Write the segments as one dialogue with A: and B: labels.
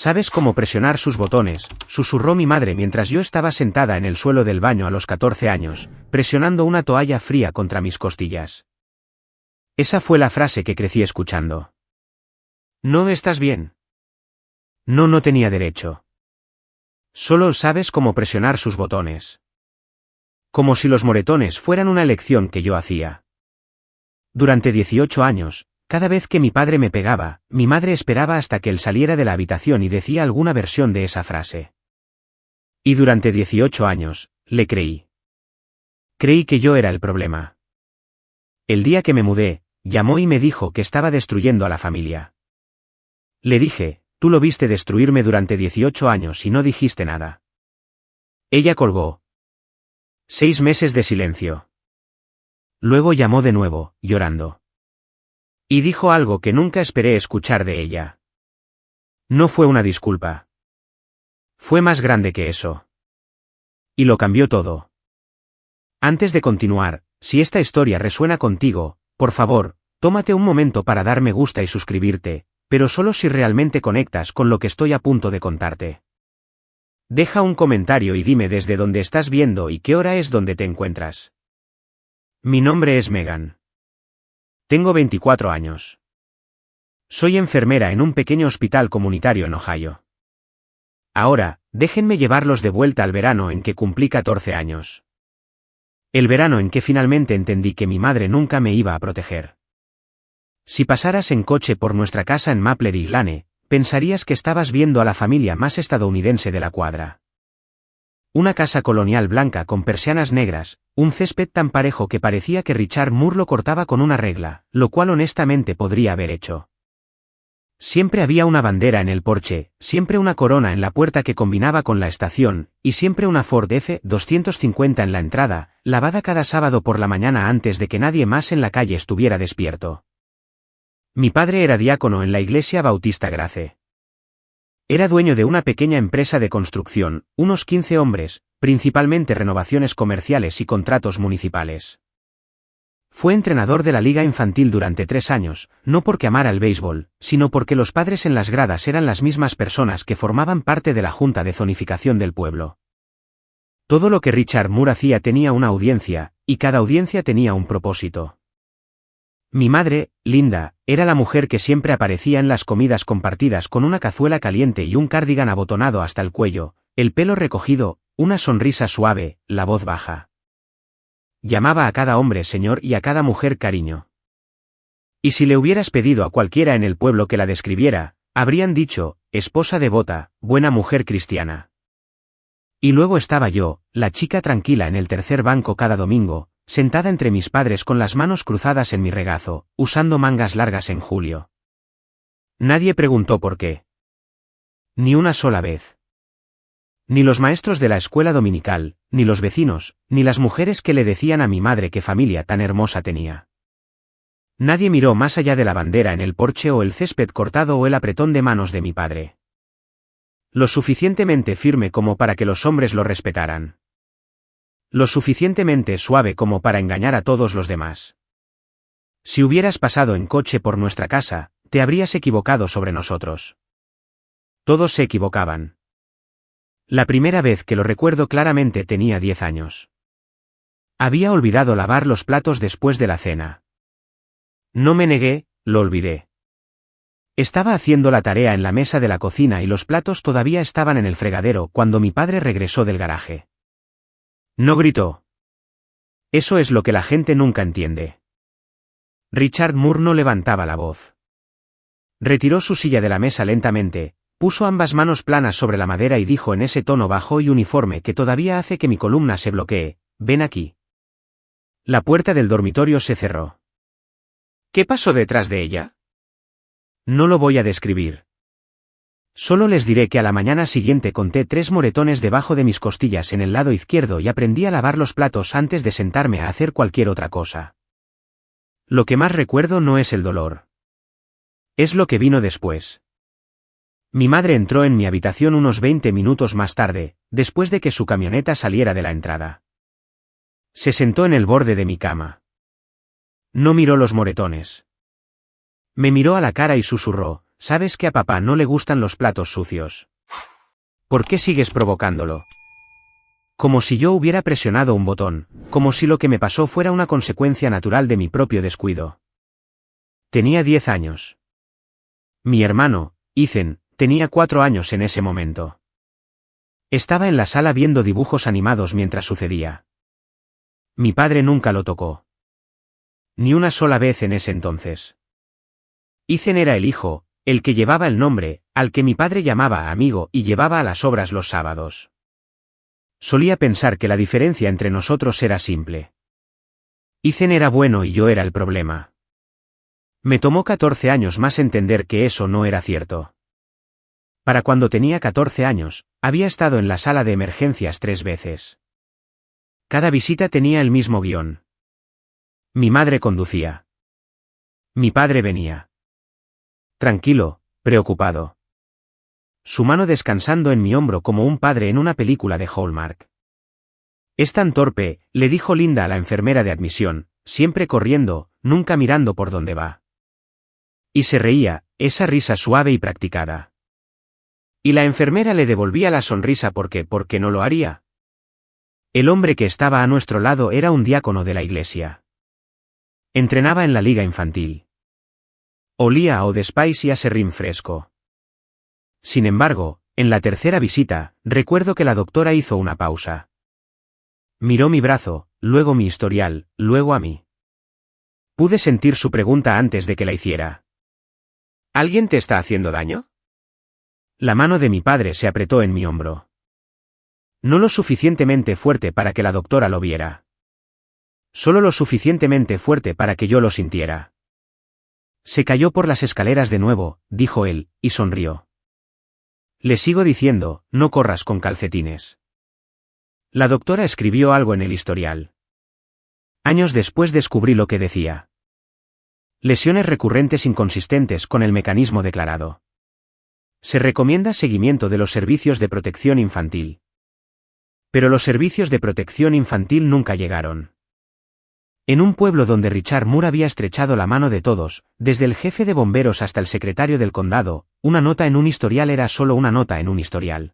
A: ¿Sabes cómo presionar sus botones?, susurró mi madre mientras yo estaba sentada en el suelo del baño a los 14 años, presionando una toalla fría contra mis costillas. Esa fue la frase que crecí escuchando. ¿No estás bien? No, no tenía derecho. Solo sabes cómo presionar sus botones. Como si los moretones fueran una elección que yo hacía. Durante 18 años, cada vez que mi padre me pegaba, mi madre esperaba hasta que él saliera de la habitación y decía alguna versión de esa frase. Y durante 18 años, le creí. Creí que yo era el problema. El día que me mudé, llamó y me dijo que estaba destruyendo a la familia. Le dije, tú lo viste destruirme durante 18 años y no dijiste nada. Ella colgó. 6 meses de silencio. Luego llamó de nuevo, llorando. Y dijo algo que nunca esperé escuchar de ella. No fue una disculpa. Fue más grande que eso. Y lo cambió todo. Antes de continuar, si esta historia resuena contigo, por favor, tómate un momento para dar me gusta y suscribirte, pero solo si realmente conectas con lo que estoy a punto de contarte. Deja un comentario y dime desde dónde estás viendo y qué hora es donde te encuentras. Mi nombre es Megan. Tengo 24 años. Soy enfermera en un pequeño hospital comunitario en Ohio. Ahora, déjenme llevarlos de vuelta al verano en que cumplí 14 años. El verano en que finalmente entendí que mi madre nunca me iba a proteger. Si pasaras en coche por nuestra casa en Maple Lane, pensarías que estabas viendo a la familia más estadounidense de la cuadra. Una casa colonial blanca con persianas negras, un césped tan parejo que parecía que Richard Moore lo cortaba con una regla, lo cual honestamente podría haber hecho. Siempre había una bandera en el porche, siempre una corona en la puerta que combinaba con la estación, y siempre una Ford F-250 en la entrada, lavada cada sábado por la mañana antes de que nadie más en la calle estuviera despierto. Mi padre era diácono en la Iglesia Bautista Grace. Era dueño de una pequeña empresa de construcción, unos 15 hombres, principalmente renovaciones comerciales y contratos municipales. Fue entrenador de la liga infantil durante 3 años, no porque amara el béisbol, sino porque los padres en las gradas eran las mismas personas que formaban parte de la junta de zonificación del pueblo. Todo lo que Richard Moore hacía tenía una audiencia, y cada audiencia tenía un propósito. Mi madre, Linda, era la mujer que siempre aparecía en las comidas compartidas con una cazuela caliente y un cardigan abotonado hasta el cuello, el pelo recogido, una sonrisa suave, la voz baja. Llamaba a cada hombre señor y a cada mujer cariño. Y si le hubieras pedido a cualquiera en el pueblo que la describiera, habrían dicho, esposa devota, buena mujer cristiana. Y luego estaba yo, la chica tranquila en el tercer banco cada domingo, sentada entre mis padres con las manos cruzadas en mi regazo, usando mangas largas en julio. Nadie preguntó por qué. Ni una sola vez. Ni los maestros de la escuela dominical, ni los vecinos, ni las mujeres que le decían a mi madre qué familia tan hermosa tenía. Nadie miró más allá de la bandera en el porche o el césped cortado o el apretón de manos de mi padre. Lo suficientemente firme como para que los hombres lo respetaran. Lo suficientemente suave como para engañar a todos los demás. Si hubieras pasado en coche por nuestra casa, te habrías equivocado sobre nosotros. Todos se equivocaban. La primera vez que lo recuerdo claramente tenía 10 años. Había olvidado lavar los platos después de la cena. No me negué, lo olvidé. Estaba haciendo la tarea en la mesa de la cocina y los platos todavía estaban en el fregadero cuando mi padre regresó del garaje. No gritó. Eso es lo que la gente nunca entiende. Richard Moore no levantaba la voz. Retiró su silla de la mesa lentamente, puso ambas manos planas sobre la madera y dijo en ese tono bajo y uniforme que todavía hace que mi columna se bloquee, ven aquí. La puerta del dormitorio se cerró. ¿Qué pasó detrás de ella? No lo voy a describir. Solo les diré que a la mañana siguiente conté 3 moretones debajo de mis costillas en el lado izquierdo y aprendí a lavar los platos antes de sentarme a hacer cualquier otra cosa. Lo que más recuerdo no es el dolor. Es lo que vino después. Mi madre entró en mi habitación unos 20 minutos más tarde, después de que su camioneta saliera de la entrada. Se sentó en el borde de mi cama. No miró los moretones. Me miró a la cara y susurró, sabes que a papá no le gustan los platos sucios. ¿Por qué sigues provocándolo? Como si yo hubiera presionado un botón, como si lo que me pasó fuera una consecuencia natural de mi propio descuido. Tenía 10 años. Mi hermano, Ethan, tenía 4 años en ese momento. Estaba en la sala viendo dibujos animados mientras sucedía. Mi padre nunca lo tocó. Ni una sola vez en ese entonces. Ethan era el hijo, el que llevaba el nombre, al que mi padre llamaba amigo y llevaba a las obras los sábados. Solía pensar que la diferencia entre nosotros era simple. Ethan era bueno y yo era el problema. Me tomó 14 años más entender que eso no era cierto. Para cuando tenía 14 años, había estado en la sala de emergencias 3 veces. Cada visita tenía el mismo guión. Mi madre conducía. Mi padre venía. Tranquilo, preocupado. Su mano descansando en mi hombro como un padre en una película de Hallmark. Es tan torpe, le dijo Linda a la enfermera de admisión, siempre corriendo, nunca mirando por dónde va. Y se reía, esa risa suave y practicada. Y la enfermera le devolvía la sonrisa ¿por qué no lo haría? El hombre que estaba a nuestro lado era un diácono de la iglesia. Entrenaba en la liga infantil. Olía a Old Spice y a serrín fresco. Sin embargo, en la tercera visita, recuerdo que la doctora hizo una pausa. Miró mi brazo, luego mi historial, luego a mí. Pude sentir su pregunta antes de que la hiciera. ¿Alguien te está haciendo daño? La mano de mi padre se apretó en mi hombro. No lo suficientemente fuerte para que la doctora lo viera. Solo lo suficientemente fuerte para que yo lo sintiera. Se cayó por las escaleras de nuevo, dijo él, y sonrió. Le sigo diciendo, no corras con calcetines. La doctora escribió algo en el historial. Años después descubrí lo que decía. Lesiones recurrentes inconsistentes con el mecanismo declarado. Se recomienda seguimiento de los servicios de protección infantil. Pero los servicios de protección infantil nunca llegaron. En un pueblo donde Richard Moore había estrechado la mano de todos, desde el jefe de bomberos hasta el secretario del condado, una nota en un historial era solo una nota en un historial.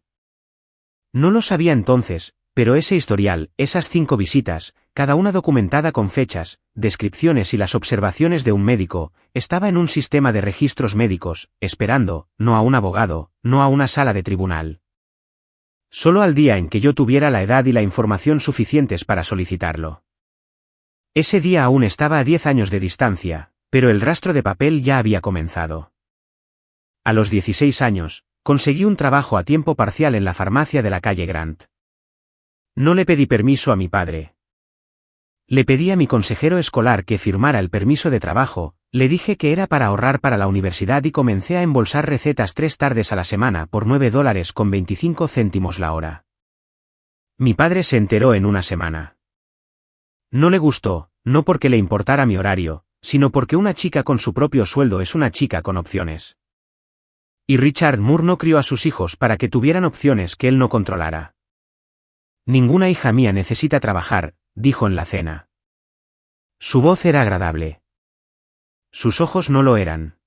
A: No lo sabía entonces, pero ese historial, esas 5 visitas, cada una documentada con fechas, descripciones y las observaciones de un médico, estaba en un sistema de registros médicos, esperando, no a un abogado, no a una sala de tribunal. Solo al día en que yo tuviera la edad y la información suficientes para solicitarlo. Ese día aún estaba a 10 años de distancia, pero el rastro de papel ya había comenzado. A los 16 años, conseguí un trabajo a tiempo parcial en la farmacia de la calle Grant. No le pedí permiso a mi padre. Le pedí a mi consejero escolar que firmara el permiso de trabajo, le dije que era para ahorrar para la universidad y comencé a embolsar recetas 3 tardes a la semana por $9.25 la hora. Mi padre se enteró en una semana. No le gustó, no porque le importara mi horario, sino porque una chica con su propio sueldo es una chica con opciones. Y Richard Moore no crió a sus hijos para que tuvieran opciones que él no controlara. Ninguna hija mía necesita trabajar, dijo en la cena. Su voz era agradable. Sus ojos no lo eran.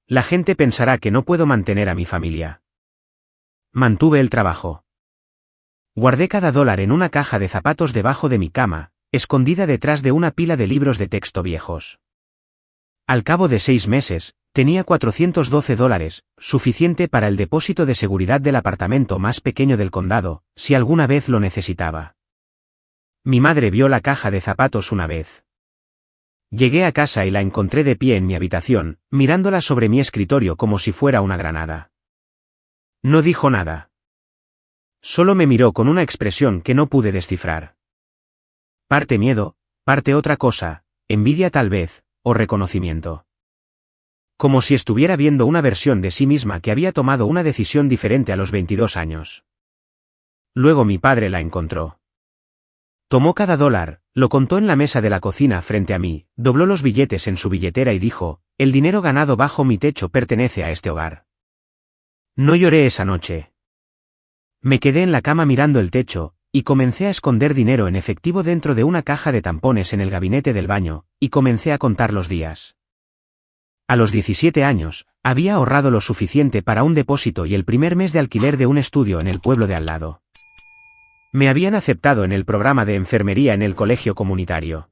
A: La gente pensará que no puedo mantener a mi familia. Mantuve el trabajo. Guardé cada dólar en una caja de zapatos debajo de mi cama, escondida detrás de una pila de libros de texto viejos. Al cabo de 6 meses, tenía $412, suficiente para el depósito de seguridad del apartamento más pequeño del condado, si alguna vez lo necesitaba. Mi madre vio la caja de zapatos una vez. Llegué a casa y la encontré de pie en mi habitación, mirándola sobre mi escritorio como si fuera una granada. No dijo nada. Solo me miró con una expresión que no pude descifrar. Parte miedo, parte otra cosa, envidia tal vez, o reconocimiento. Como si estuviera viendo una versión de sí misma que había tomado una decisión diferente a los 22 años. Luego mi padre la encontró. Tomó cada dólar, lo contó en la mesa de la cocina frente a mí, dobló los billetes en su billetera y dijo, el dinero ganado bajo mi techo pertenece a este hogar. No lloré esa noche. Me quedé en la cama mirando el techo, y comencé a esconder dinero en efectivo dentro de una caja de tampones en el gabinete del baño, y comencé a contar los días. A los 17 años, había ahorrado lo suficiente para un depósito y el primer mes de alquiler de un estudio en el pueblo de al lado. Me habían aceptado en el programa de enfermería en el colegio comunitario.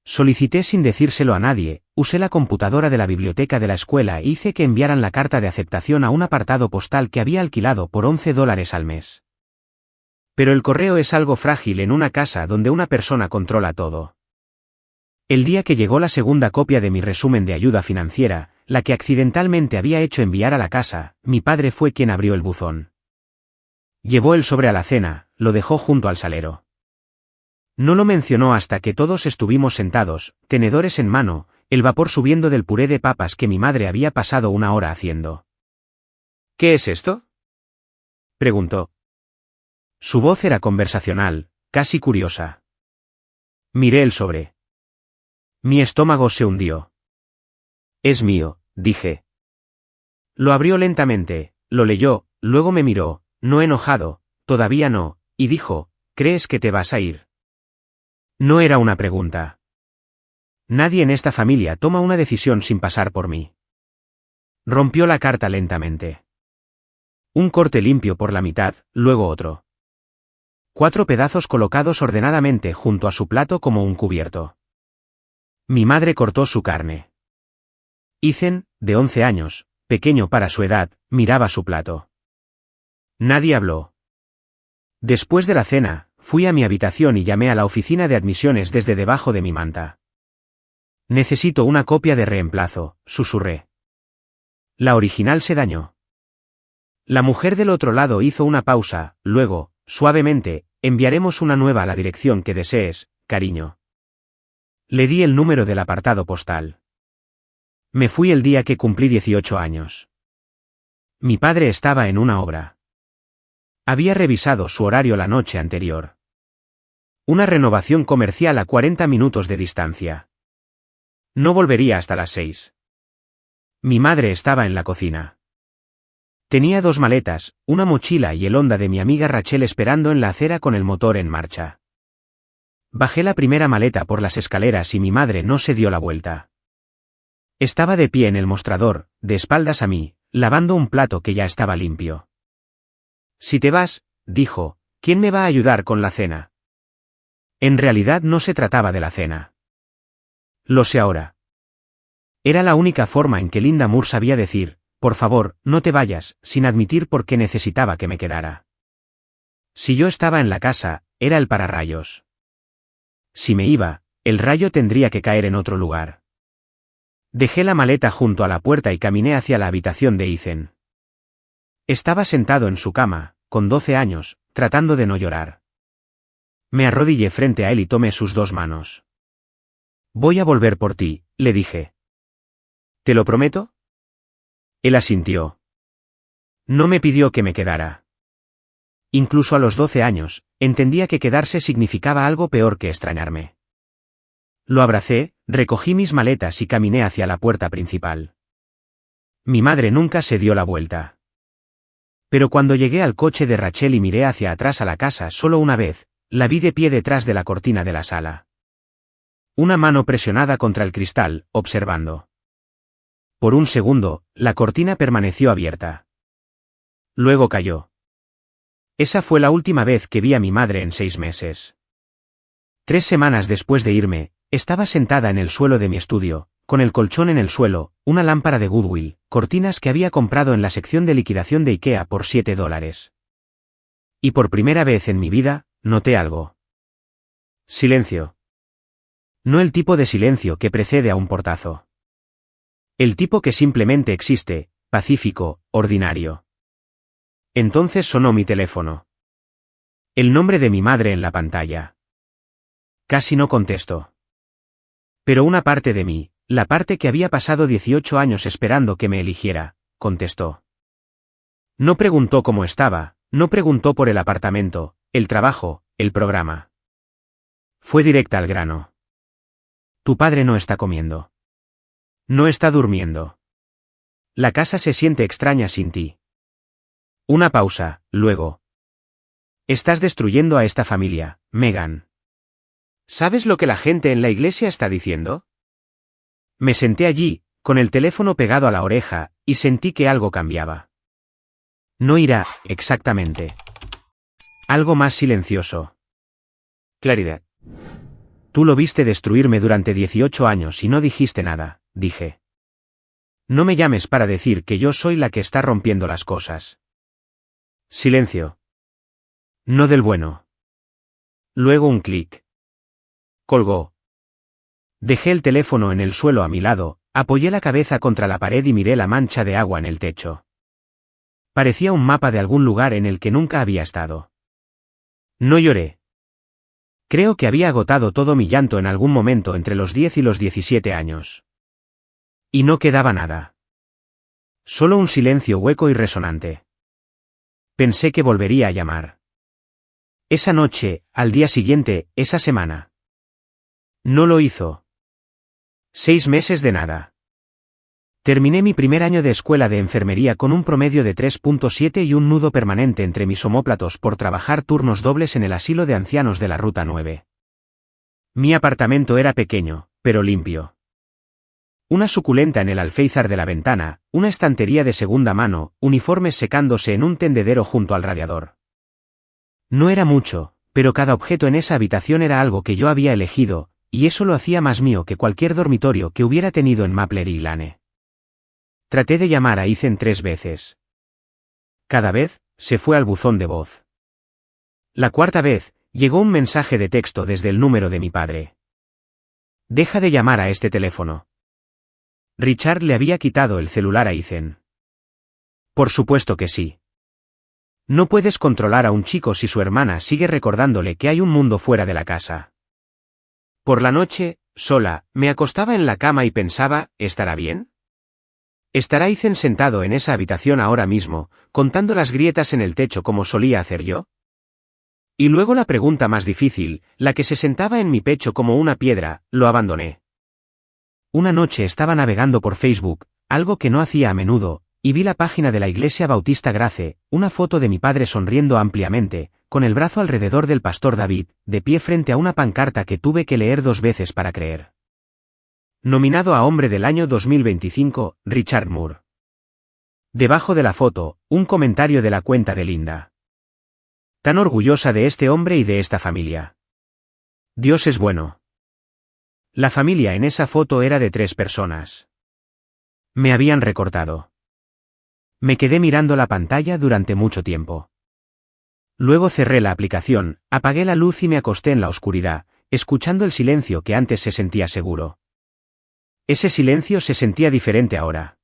A: Solicité sin decírselo a nadie, usé la computadora de la biblioteca de la escuela e hice que enviaran la carta de aceptación a un apartado postal que había alquilado por $11 al mes. Pero el correo es algo frágil en una casa donde una persona controla todo. El día que llegó la segunda copia de mi resumen de ayuda financiera, la que accidentalmente había hecho enviar a la casa, mi padre fue quien abrió el buzón. Llevó el sobre a la cena, lo dejó junto al salero. No lo mencionó hasta que todos estuvimos sentados, tenedores en mano, el vapor subiendo del puré de papas que mi madre había pasado una hora haciendo. ¿Qué es esto?, preguntó. Su voz era conversacional, casi curiosa. Miré el sobre. Mi estómago se hundió. Es mío, dije. Lo abrió lentamente, lo leyó, luego me miró, no enojado, todavía no, y dijo, ¿crees que te vas a ir? No era una pregunta. Nadie en esta familia toma una decisión sin pasar por mí. Rompió la carta lentamente. Un corte limpio por la mitad, luego otro. 4 pedazos colocados ordenadamente junto a su plato como un cubierto. Mi madre cortó su carne. Ethan, de 11 años, pequeño para su edad, miraba su plato. Nadie habló. Después de la cena, fui a mi habitación y llamé a la oficina de admisiones desde debajo de mi manta. Necesito una copia de reemplazo, susurré. La original se dañó. La mujer del otro lado hizo una pausa, luego, suavemente, enviaremos una nueva a la dirección que desees, cariño. Le di el número del apartado postal. Me fui el día que cumplí 18 años. Mi padre estaba en una obra. Había revisado su horario la noche anterior. Una renovación comercial a 40 minutos de distancia. No volvería hasta las 6. Mi madre estaba en la cocina. Tenía 2 maletas, una mochila y el Honda de mi amiga Rachel esperando en la acera con el motor en marcha. Bajé la primera maleta por las escaleras y mi madre no se dio la vuelta. Estaba de pie en el mostrador, de espaldas a mí, lavando un plato que ya estaba limpio. Si te vas, dijo, ¿quién me va a ayudar con la cena? En realidad no se trataba de la cena. Lo sé ahora. Era la única forma en que Linda Moore sabía decir, por favor, no te vayas, sin admitir por qué necesitaba que me quedara. Si yo estaba en la casa, era el pararrayos. Si me iba, el rayo tendría que caer en otro lugar. Dejé la maleta junto a la puerta y caminé hacia la habitación de Ethan. Estaba sentado en su cama, con 12 años, tratando de no llorar. Me arrodillé frente a él y tomé sus 2 manos. Voy a volver por ti, le dije. ¿Te lo prometo? Él asintió. No me pidió que me quedara. Incluso a los 12 años, entendía que quedarse significaba algo peor que extrañarme. Lo abracé, recogí mis maletas y caminé hacia la puerta principal. Mi madre nunca se dio la vuelta. Pero cuando llegué al coche de Rachel y miré hacia atrás a la casa solo una vez, la vi de pie detrás de la cortina de la sala. Una mano presionada contra el cristal, observando. Por un segundo, la cortina permaneció abierta. Luego cayó. Esa fue la última vez que vi a mi madre en 6 meses. 3 semanas después de irme, estaba sentada en el suelo de mi estudio, con el colchón en el suelo, una lámpara de Goodwill, cortinas que había comprado en la sección de liquidación de IKEA por $7. Y por primera vez en mi vida, noté algo. Silencio. No el tipo de silencio que precede a un portazo. El tipo que simplemente existe, pacífico, ordinario. Entonces sonó mi teléfono. El nombre de mi madre en la pantalla. Casi no contesto. Pero una parte de mí, la parte que había pasado 18 años esperando que me eligiera, contestó. No preguntó cómo estaba, no preguntó por el apartamento, el trabajo, el programa. Fue directa al grano. Tu padre no está comiendo. No está durmiendo. La casa se siente extraña sin ti. Una pausa, luego. Estás destruyendo a esta familia, Megan. ¿Sabes lo que la gente en la iglesia está diciendo? Me senté allí, con el teléfono pegado a la oreja, y sentí que algo cambiaba. No Ira, exactamente. Algo más silencioso. Claridad. Tú lo viste destruirme durante 18 años y no dijiste nada, dije. No me llames para decir que yo soy la que está rompiendo las cosas. Silencio. No del bueno. Luego un clic. Colgó. Dejé el teléfono en el suelo a mi lado, apoyé la cabeza contra la pared y miré la mancha de agua en el techo. Parecía un mapa de algún lugar en el que nunca había estado. No lloré. Creo que había agotado todo mi llanto en algún momento entre los 10 y los 17 años. Y no quedaba nada. Solo un silencio hueco y resonante. Pensé que volvería a llamar. Esa noche, al día siguiente, esa semana. No lo hizo. 6 meses de nada. Terminé mi primer año de escuela de enfermería con un promedio de 3.7 y un nudo permanente entre mis omóplatos por trabajar turnos dobles en el asilo de ancianos de la Ruta 9. Mi apartamento era pequeño, pero limpio. Una suculenta en el alféizar de la ventana, una estantería de segunda mano, uniformes secándose en un tendedero junto al radiador. No era mucho, pero cada objeto en esa habitación era algo que yo había elegido, y eso lo hacía más mío que cualquier dormitorio que hubiera tenido en Maplery y Lane. Traté de llamar a Ethan 3 veces. Cada vez, se fue al buzón de voz. La cuarta vez, llegó un mensaje de texto desde el número de mi padre. Deja de llamar a este teléfono. Richard le había quitado el celular a Ethan. Por supuesto que sí. No puedes controlar a un chico si su hermana sigue recordándole que hay un mundo fuera de la casa. Por la noche, sola, me acostaba en la cama y pensaba, ¿estará bien? ¿Estará Ethan sentado en esa habitación ahora mismo, contando las grietas en el techo como solía hacer yo? Y luego la pregunta más difícil, la que se sentaba en mi pecho como una piedra, lo abandoné. Una noche estaba navegando por Facebook, algo que no hacía a menudo, y vi la página de la Iglesia Bautista Grace, una foto de mi padre sonriendo ampliamente, con el brazo alrededor del pastor David, de pie frente a una pancarta que tuve que leer 2 veces para creer. Nominado a Hombre del Año 2025, Richard Moore. Debajo de la foto, un comentario de la cuenta de Linda. Tan orgullosa de este hombre y de esta familia. Dios es bueno. La familia en esa foto era de 3 personas. Me habían recortado. Me quedé mirando la pantalla durante mucho tiempo. Luego cerré la aplicación, apagué la luz y me acosté en la oscuridad, escuchando el silencio que antes se sentía seguro. Ese silencio se sentía diferente ahora.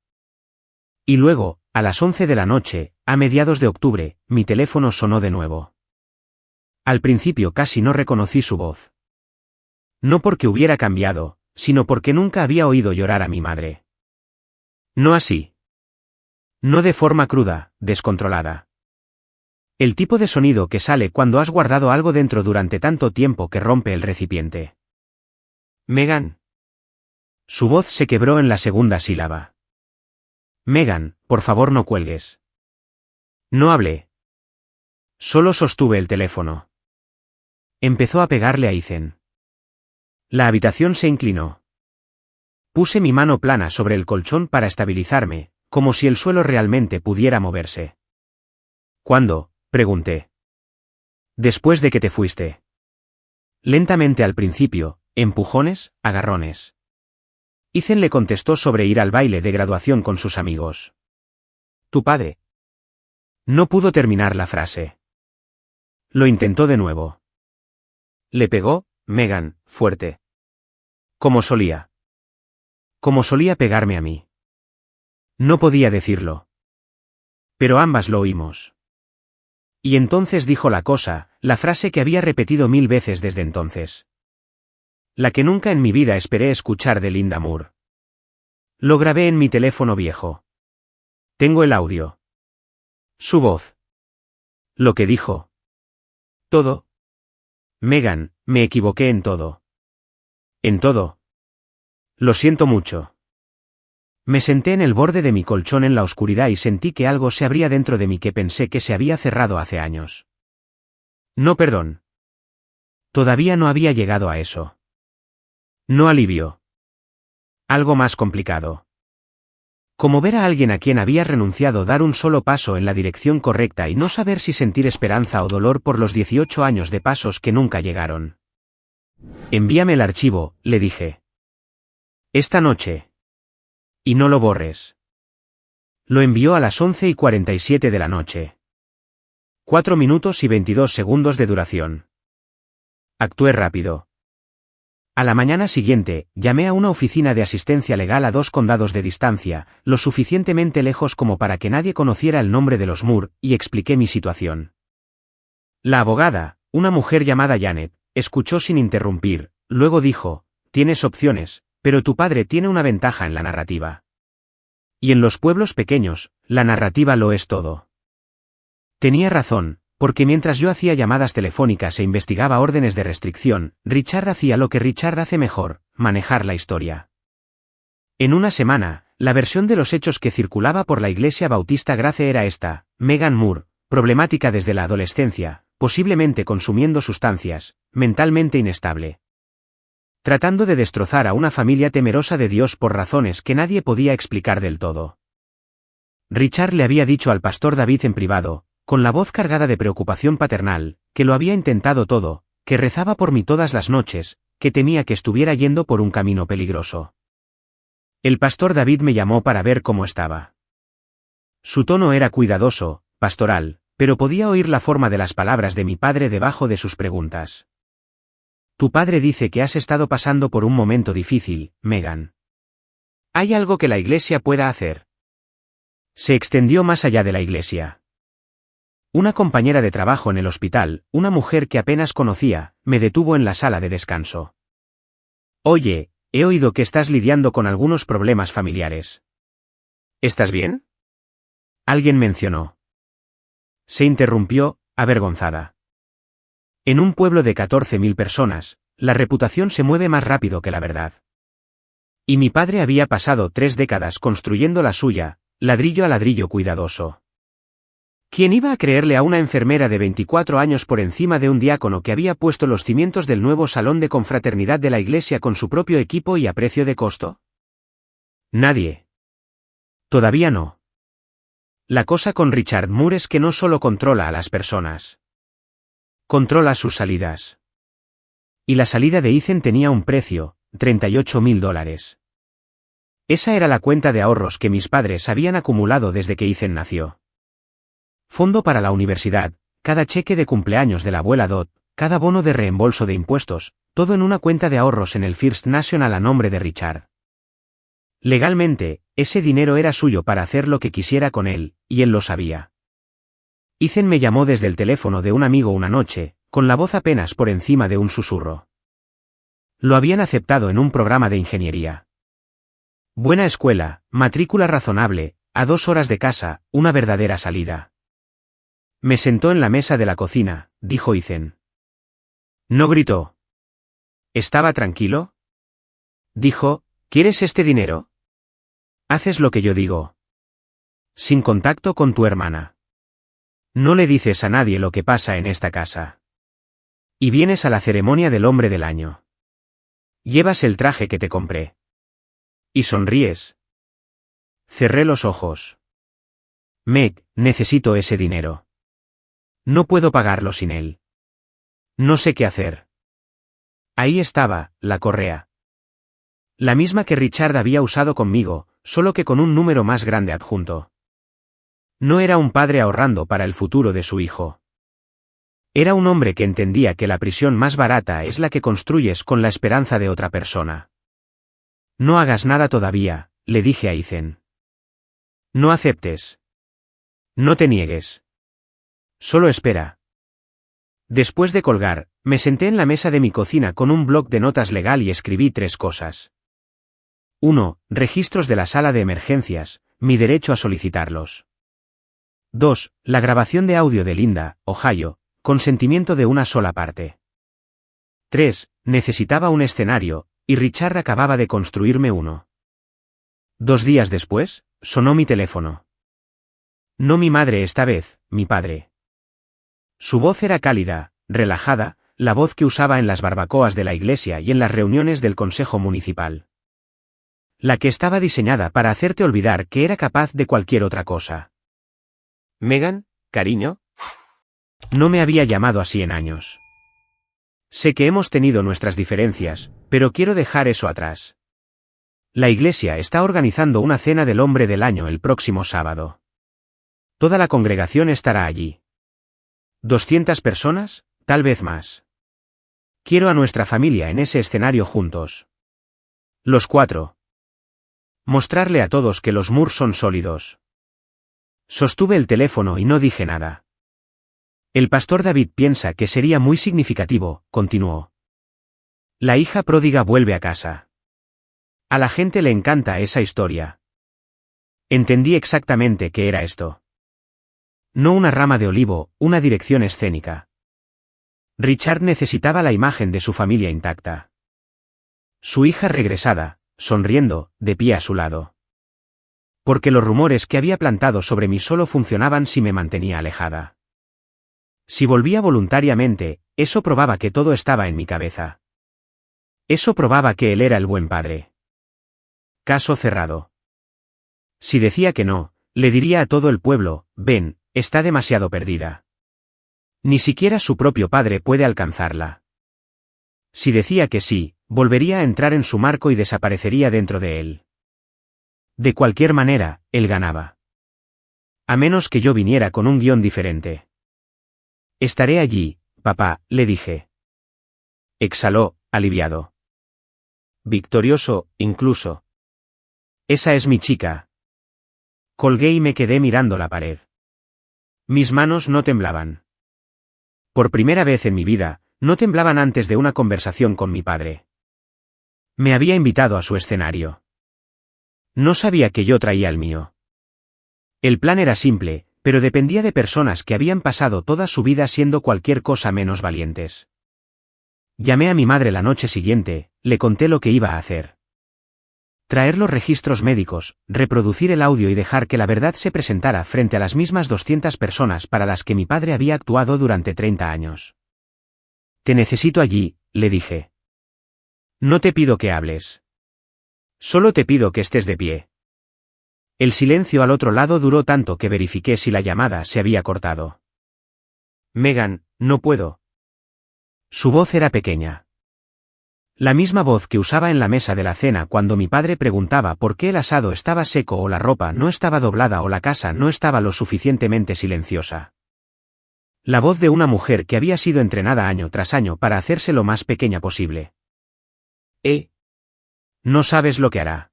A: Y luego, a las 11 de la noche, a mediados de octubre, mi teléfono sonó de nuevo. Al principio casi no reconocí su voz. No porque hubiera cambiado, sino porque nunca había oído llorar a mi madre. No así. No de forma cruda, descontrolada. El tipo de sonido que sale cuando has guardado algo dentro durante tanto tiempo que rompe el recipiente. Megan. Su voz se quebró en la segunda sílaba. Megan, por favor no cuelgues. No hablé. Solo sostuve el teléfono. Empezó a pegarle a Ethan. La habitación se inclinó. Puse mi mano plana sobre el colchón para estabilizarme, como si el suelo realmente pudiera moverse. ¿Cuándo?, pregunté. Después de que te fuiste. Lentamente al principio, empujones, agarrones. Ethan le contestó sobre ir al baile de graduación con sus amigos. ¿Tu padre? No pudo terminar la frase. Lo intentó de nuevo. Le pegó, Megan, fuerte. Como solía. Como solía pegarme a mí. No podía decirlo. Pero ambas lo oímos. Y entonces dijo la cosa, la frase que había repetido 1000 veces desde entonces. La que nunca en mi vida esperé escuchar de Linda Moore. Lo grabé en mi teléfono viejo. Tengo el audio. Su voz. Lo que dijo. Todo. Megan, me equivoqué en todo. En todo. Lo siento mucho. Me senté en el borde de mi colchón en la oscuridad y sentí que algo se abría dentro de mí que pensé que se había cerrado hace años. No perdón. Todavía no había llegado a eso. No alivio. Algo más complicado. Como ver a alguien a quien había renunciado dar un solo paso en la dirección correcta y no saber si sentir esperanza o dolor por los 18 años de pasos que nunca llegaron. Envíame el archivo, le dije. Esta noche. Y no lo borres. Lo envió a las 11:47 de la noche. 4 minutos y 22 segundos de duración. Actué rápido. A la mañana siguiente, llamé a una oficina de asistencia legal a 2 condados de distancia, lo suficientemente lejos como para que nadie conociera el nombre de los Moore, y expliqué mi situación. La abogada, una mujer llamada Janet, escuchó sin interrumpir, luego dijo, tienes opciones, pero tu padre tiene una ventaja en la narrativa. Y en los pueblos pequeños, la narrativa lo es todo. Tenía razón. Porque mientras yo hacía llamadas telefónicas e investigaba órdenes de restricción, Richard hacía lo que Richard hace mejor, manejar la historia. En una semana, la versión de los hechos que circulaba por la Iglesia Bautista Grace era esta: Megan Moore, problemática desde la adolescencia, posiblemente consumiendo sustancias, mentalmente inestable. Tratando de destrozar a una familia temerosa de Dios por razones que nadie podía explicar del todo. Richard le había dicho al pastor David en privado, con la voz cargada de preocupación paternal, que lo había intentado todo, que rezaba por mí todas las noches, que temía que estuviera yendo por un camino peligroso. El pastor David me llamó para ver cómo estaba. Su tono era cuidadoso, pastoral, pero podía oír la forma de las palabras de mi padre debajo de sus preguntas. Tu padre dice que has estado pasando por un momento difícil, Megan. ¿Hay algo que la iglesia pueda hacer? Se extendió más allá de la iglesia. Una compañera de trabajo en el hospital, una mujer que apenas conocía, me detuvo en la sala de descanso. Oye, he oído que estás lidiando con algunos problemas familiares. ¿Estás bien? Alguien mencionó. Se interrumpió, avergonzada. En un pueblo de 14.000 personas, la reputación se mueve más rápido que la verdad. Y mi padre había pasado 3 décadas construyendo la suya, ladrillo a ladrillo cuidadoso. ¿Quién iba a creerle a una enfermera de 24 años por encima de un diácono que había puesto los cimientos del nuevo salón de confraternidad de la iglesia con su propio equipo y a precio de costo? Nadie. Todavía no. La cosa con Richard Moore es que no solo controla a las personas. Controla sus salidas. Y la salida de Ethan tenía un precio, $38.000. Esa era la cuenta de ahorros que mis padres habían acumulado desde que Ethan nació. Fondo para la universidad, cada cheque de cumpleaños de la abuela Dot, cada bono de reembolso de impuestos, todo en una cuenta de ahorros en el First National a nombre de Richard. Legalmente, ese dinero era suyo para hacer lo que quisiera con él, y él lo sabía. Ethan me llamó desde el teléfono de un amigo una noche, con la voz apenas por encima de un susurro. Lo habían aceptado en un programa de ingeniería. Buena escuela, matrícula razonable, a 2 horas de casa, una verdadera salida. Me sentó en la mesa de la cocina, dijo Ethan. No gritó. ¿Estaba tranquilo? Dijo, ¿quieres este dinero? Haces lo que yo digo. Sin contacto con tu hermana. No le dices a nadie lo que pasa en esta casa. Y vienes a la ceremonia del hombre del año. Llevas el traje que te compré. Y sonríes. Cerré los ojos. Meg, necesito ese dinero. No puedo pagarlo sin él. No sé qué hacer. Ahí estaba, la correa. La misma que Richard había usado conmigo, solo que con un número más grande adjunto. No era un padre ahorrando para el futuro de su hijo. Era un hombre que entendía que la prisión más barata es la que construyes con la esperanza de otra persona. No hagas nada todavía, le dije a Ethan. No aceptes. No te niegues. Solo espera. Después de colgar, me senté en la mesa de mi cocina con un bloc de notas legal y escribí 3 cosas. 1. Registros de la sala de emergencias, mi derecho a solicitarlos. 2. La grabación de audio de Linda, Ohio, consentimiento de una sola parte. 3. Necesitaba un escenario, y Richard acababa de construirme uno. 2 días después, sonó mi teléfono. No mi madre esta vez, mi padre. Su voz era cálida, relajada, la voz que usaba en las barbacoas de la iglesia y en las reuniones del consejo municipal. La que estaba diseñada para hacerte olvidar que era capaz de cualquier otra cosa.
B: Megan, cariño.
A: No me había llamado así en años. Sé que hemos tenido nuestras diferencias, pero quiero dejar eso atrás. La iglesia está organizando una cena del hombre del año el próximo sábado. Toda la congregación estará allí. 200 personas, tal vez más. Quiero a nuestra familia en ese escenario juntos. Los 4. Mostrarle a todos que los muros son sólidos. Sostuve el teléfono y no dije nada. El pastor David piensa que sería muy significativo, continuó. La hija pródiga vuelve a casa. A la gente le encanta esa historia. Entendí exactamente qué era esto. No una rama de olivo, una dirección escénica. Richard necesitaba la imagen de su familia intacta. Su hija regresada, sonriendo, de pie a su lado. Porque los rumores que había plantado sobre mí solo funcionaban si me mantenía alejada. Si volvía voluntariamente, eso probaba que todo estaba en mi cabeza. Eso probaba que él era el buen padre. Caso cerrado. Si decía que no, le diría a todo el pueblo, ven, está demasiado perdida. Ni siquiera su propio padre puede alcanzarla. Si decía que sí, volvería a entrar en su marco y desaparecería dentro de él. De cualquier manera, él ganaba. A menos que yo viniera con un guión diferente. Estaré allí, papá, le dije. Exhaló, aliviado. Victorioso, incluso. Esa es mi chica. Colgué y me quedé mirando la pared. Mis manos no temblaban. Por primera vez en mi vida, no temblaban antes de una conversación con mi padre. Me había invitado a su escenario. No sabía que yo traía el mío. El plan era simple, pero dependía de personas que habían pasado toda su vida siendo cualquier cosa menos valientes. Llamé a mi madre la noche siguiente, le conté lo que iba a hacer. Traer los registros médicos, reproducir el audio y dejar que la verdad se presentara frente a las mismas 200 personas para las que mi padre había actuado durante 30 años. Te necesito allí, le dije. No te pido que hables. Solo te pido que estés de pie. El silencio al otro lado duró tanto que verifiqué si la llamada se había cortado. Megan, no puedo. Su voz era pequeña. La misma voz que usaba en la mesa de la cena cuando mi padre preguntaba por qué el asado estaba seco o la ropa no estaba doblada o la casa no estaba lo suficientemente silenciosa. La voz de una mujer que había sido entrenada año tras año para hacerse lo más pequeña posible. No sabes lo que hará.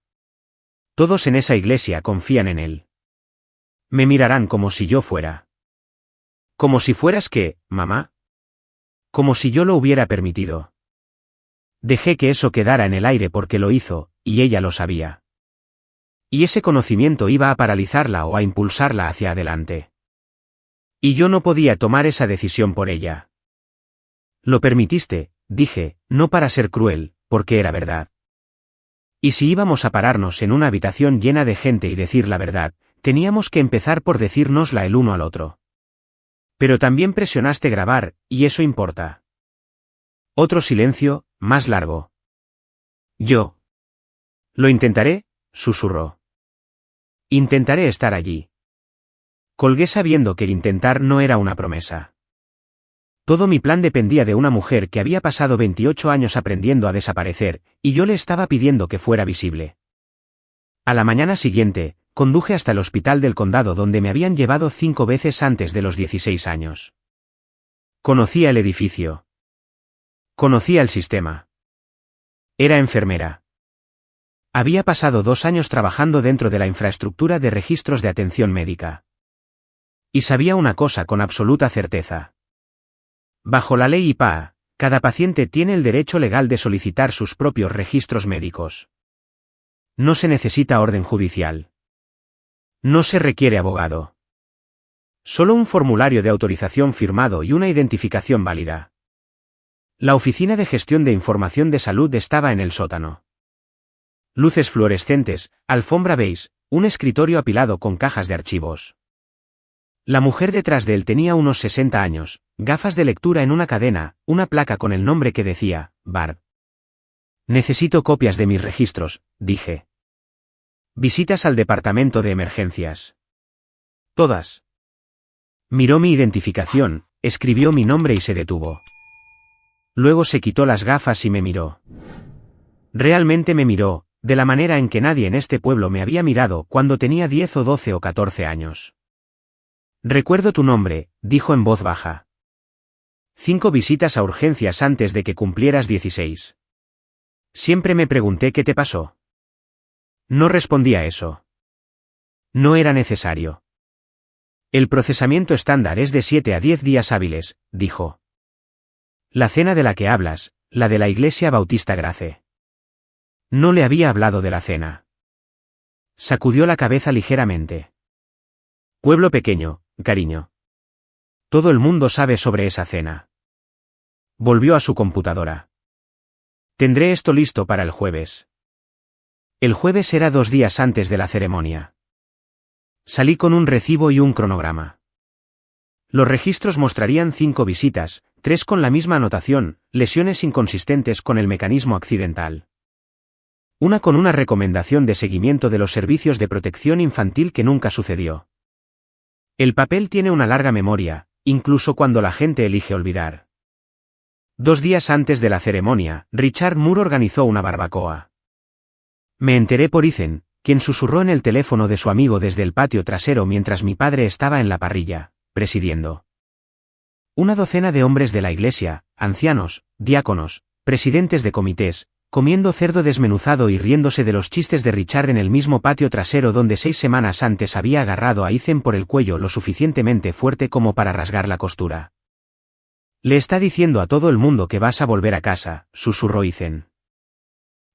A: Todos en esa iglesia confían en él. Me mirarán como si yo fuera. Como si fueras qué, mamá. Como si yo lo hubiera permitido. Dejé que eso quedara en el aire porque lo hizo, y ella lo sabía. Y ese conocimiento iba a paralizarla o a impulsarla hacia adelante. Y yo no podía tomar esa decisión por ella. Lo permitiste, dije, no para ser cruel, porque era verdad. Y si íbamos a pararnos en una habitación llena de gente y decir la verdad, teníamos que empezar por decírnosla el uno al otro. Pero también presionaste grabar, y eso importa. Otro silencio, más largo. Yo. Lo intentaré, susurró. Intentaré estar allí. Colgué sabiendo que el intentar no era una promesa. Todo mi plan dependía de una mujer que había pasado 28 años aprendiendo a desaparecer, y yo le estaba pidiendo que fuera visible. A la mañana siguiente, conduje hasta el hospital del condado donde me habían llevado 5 veces antes de los 16 años. Conocía el edificio. Conocía el sistema. Era enfermera. Había pasado 2 años trabajando dentro de la infraestructura de registros de atención médica. Y sabía una cosa con absoluta certeza. Bajo la ley IPAA, cada paciente tiene el derecho legal de solicitar sus propios registros médicos. No se necesita orden judicial. No se requiere abogado. Solo un formulario de autorización firmado y una identificación válida. La Oficina de Gestión de Información de Salud estaba en el sótano. Luces fluorescentes, alfombra beige, un escritorio apilado con cajas de archivos. La mujer detrás de él tenía unos 60 años, gafas de lectura en una cadena, una placa con el nombre que decía, Barb. Necesito copias de mis registros, dije. Visitas al departamento de emergencias. Todas. Miró mi identificación, escribió mi nombre y se detuvo. Luego se quitó las gafas y me miró. Realmente me miró, de la manera en que nadie en este pueblo me había mirado cuando tenía 10 o 12 o 14 años. Recuerdo tu nombre, dijo en voz baja. 5 visitas a urgencias antes de que cumplieras 16. Siempre me pregunté qué te pasó. No respondí a eso. No era necesario. El procesamiento estándar es de 7 a 10 días hábiles, dijo. La cena de la que hablas, la de la Iglesia Bautista Grace. No le había hablado de la cena. Sacudió la cabeza ligeramente. Pueblo pequeño, cariño. Todo el mundo sabe sobre esa cena. Volvió a su computadora. Tendré esto listo para el jueves. El jueves era 2 días antes de la ceremonia. Salí con un recibo y un cronograma. Los registros mostrarían 5 visitas, 3 con la misma anotación, lesiones inconsistentes con el mecanismo accidental. Una con una recomendación de seguimiento de los servicios de protección infantil que nunca sucedió. El papel tiene una larga memoria, incluso cuando la gente elige olvidar. 2 días antes de la ceremonia, Richard Moore organizó una barbacoa. Me enteré por Ethan, quien susurró en el teléfono de su amigo desde el patio trasero mientras mi padre estaba en la parrilla, presidiendo. Una docena de hombres de la iglesia, ancianos, diáconos, presidentes de comités, comiendo cerdo desmenuzado y riéndose de los chistes de Richard en el mismo patio trasero donde 6 semanas antes había agarrado a Ethan por el cuello lo suficientemente fuerte como para rasgar la costura. Le está diciendo a todo el mundo que vas a volver a casa, susurró Ethan.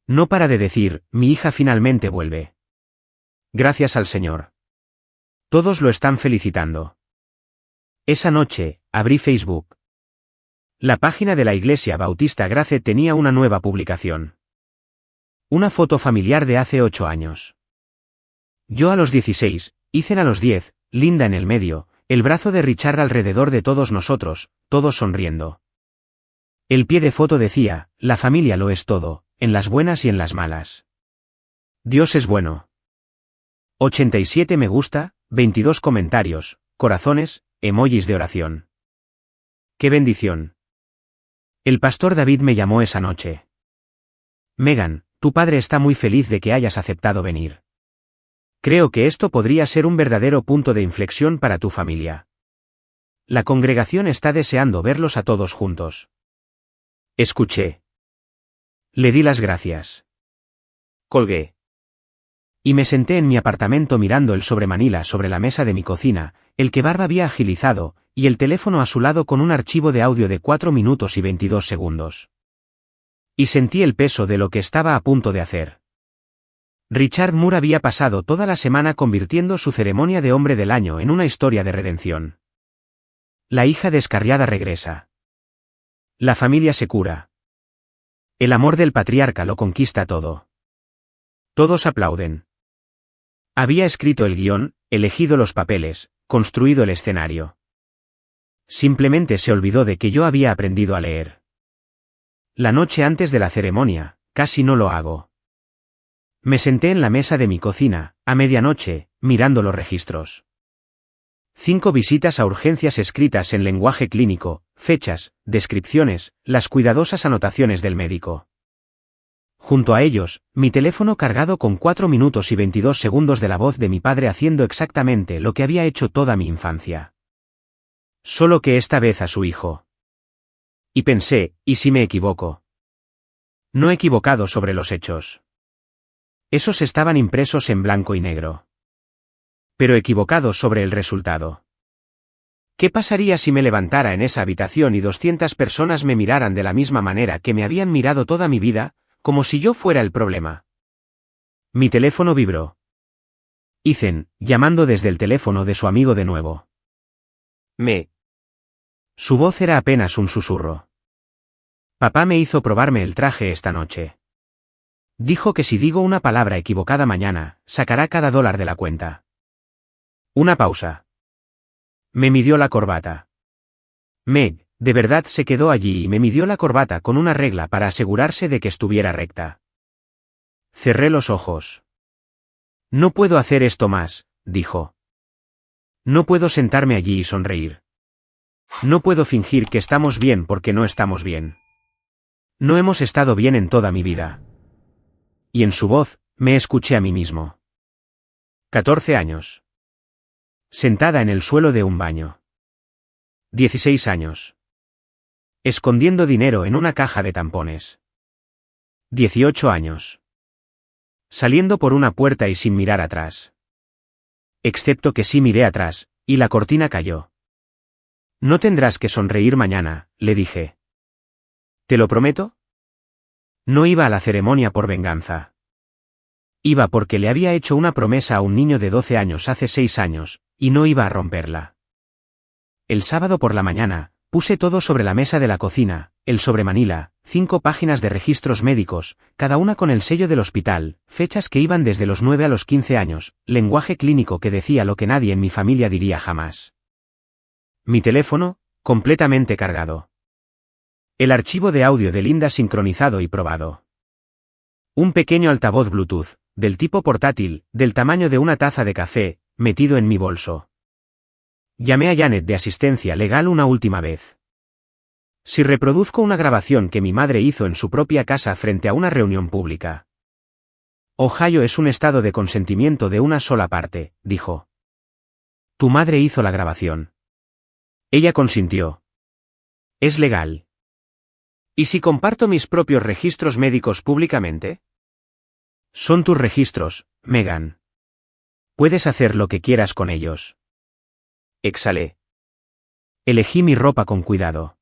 A: No para de decir, mi hija finalmente vuelve. Gracias al Señor. Todos lo están felicitando. Esa noche, abrí Facebook. La página de la Iglesia Bautista Grace tenía una nueva publicación. Una foto familiar de hace 8 años. Yo a los 16, Ethan a los 10, Linda en el medio, el brazo de Richard alrededor de todos nosotros, todos sonriendo. El pie de foto decía, la familia lo es todo, en las buenas y en las malas. Dios es bueno. 87 me gusta, 22 comentarios, corazones, emojis de oración. ¡Qué bendición! El pastor David me llamó esa noche. Megan, tu padre está muy feliz de que hayas aceptado venir. Creo que esto podría ser un verdadero punto de inflexión para tu familia. La congregación está deseando verlos a todos juntos. Escuché. Le di las gracias. Colgué. Y me senté en mi apartamento mirando el sobremanila sobre la mesa de mi cocina, el que Barb había agilizado, y el teléfono a su lado con un archivo de audio de 4 minutos y 22 segundos. Y sentí el peso de lo que estaba a punto de hacer. Richard Moore había pasado toda la semana convirtiendo su ceremonia de hombre del año en una historia de redención. La hija descarriada regresa. La familia se cura. El amor del patriarca lo conquista todo. Todos aplauden. Había escrito el guión, elegido los papeles, construido el escenario. Simplemente se olvidó de que yo había aprendido a leer. La noche antes de la ceremonia, casi no lo hago. Me senté en la mesa de mi cocina, a medianoche, mirando los registros. 5 visitas a urgencias escritas en lenguaje clínico, fechas, descripciones, las cuidadosas anotaciones del médico. Junto a ellos, mi teléfono cargado con 4 minutos y 22 segundos de la voz de mi padre haciendo exactamente lo que había hecho toda mi infancia. Solo que esta vez a su hijo. Y pensé, ¿y si me equivoco? No equivocado sobre los hechos. Esos estaban impresos en blanco y negro. Pero equivocado sobre el resultado. ¿Qué pasaría si me levantara en esa habitación y 200 personas me miraran de la misma manera que me habían mirado toda mi vida, como si yo fuera el problema? Mi teléfono vibró. Ethan, llamando desde el teléfono de su amigo de nuevo. Su voz era apenas un susurro. Papá me hizo probarme el traje esta noche. Dijo que si digo una palabra equivocada mañana, sacará cada $1 de la cuenta. Una pausa. Me midió la corbata. Meg, de verdad se quedó allí y me midió la corbata con una regla para asegurarse de que estuviera recta. Cerré los ojos. No puedo hacer esto más, dijo. No puedo sentarme allí y sonreír. No puedo fingir que estamos bien porque no estamos bien. No hemos estado bien en toda mi vida. Y en su voz, me escuché a mí mismo. 14 años. Sentada en el suelo de un baño. 16 años. Escondiendo dinero en una caja de tampones. 18 años. Saliendo por una puerta y sin mirar atrás. Excepto que sí miré atrás, y la cortina cayó. No tendrás que sonreír mañana, le dije. ¿Te lo prometo? No iba a la ceremonia por venganza. Iba porque le había hecho una promesa a un niño de 12 años hace 6 años, y no iba a romperla. El sábado por la mañana, puse todo sobre la mesa de la cocina, el sobremanila, 5 páginas de registros médicos, cada una con el sello del hospital, fechas que iban desde los 9 a los 15 años, lenguaje clínico que decía lo que nadie en mi familia diría jamás. Mi teléfono, completamente cargado. El archivo de audio de Linda sincronizado y probado. Un pequeño altavoz Bluetooth, del tipo portátil, del tamaño de una taza de café, metido en mi bolso. Llamé a Janet de asistencia legal una última vez. Si reproduzco una grabación que mi madre hizo en su propia casa frente a una reunión pública. Ohio es un estado de consentimiento de una sola parte, dijo. Tu madre hizo la grabación. Ella consintió. Es legal. ¿Y si comparto mis propios registros médicos públicamente? Son tus registros, Megan. Puedes hacer lo que quieras con ellos. Exhalé. Elegí mi ropa con cuidado.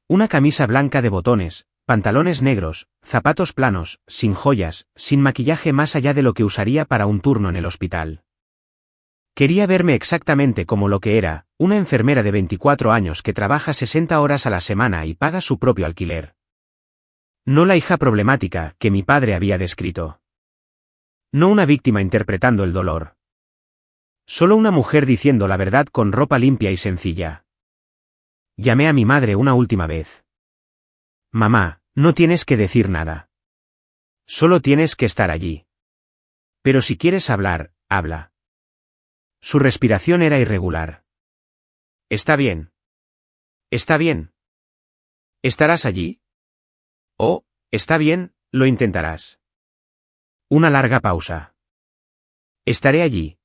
A: Una camisa blanca de botones, pantalones negros, zapatos planos, sin joyas, sin maquillaje más allá de lo que usaría para un turno en el hospital. Quería verme exactamente como lo que era, una enfermera de 24 años que trabaja 60 horas a la semana y paga su propio alquiler. No la hija problemática que mi padre había descrito. No una víctima interpretando el dolor. Solo una mujer diciendo la verdad con ropa limpia y sencilla. Llamé a mi madre una última vez. Mamá, no tienes que decir nada. Solo tienes que estar allí. Pero si quieres hablar, habla. Su respiración era irregular. Está bien. Está bien. ¿Estarás allí? Oh, está bien, lo intentarás. Una larga pausa. Estaré allí.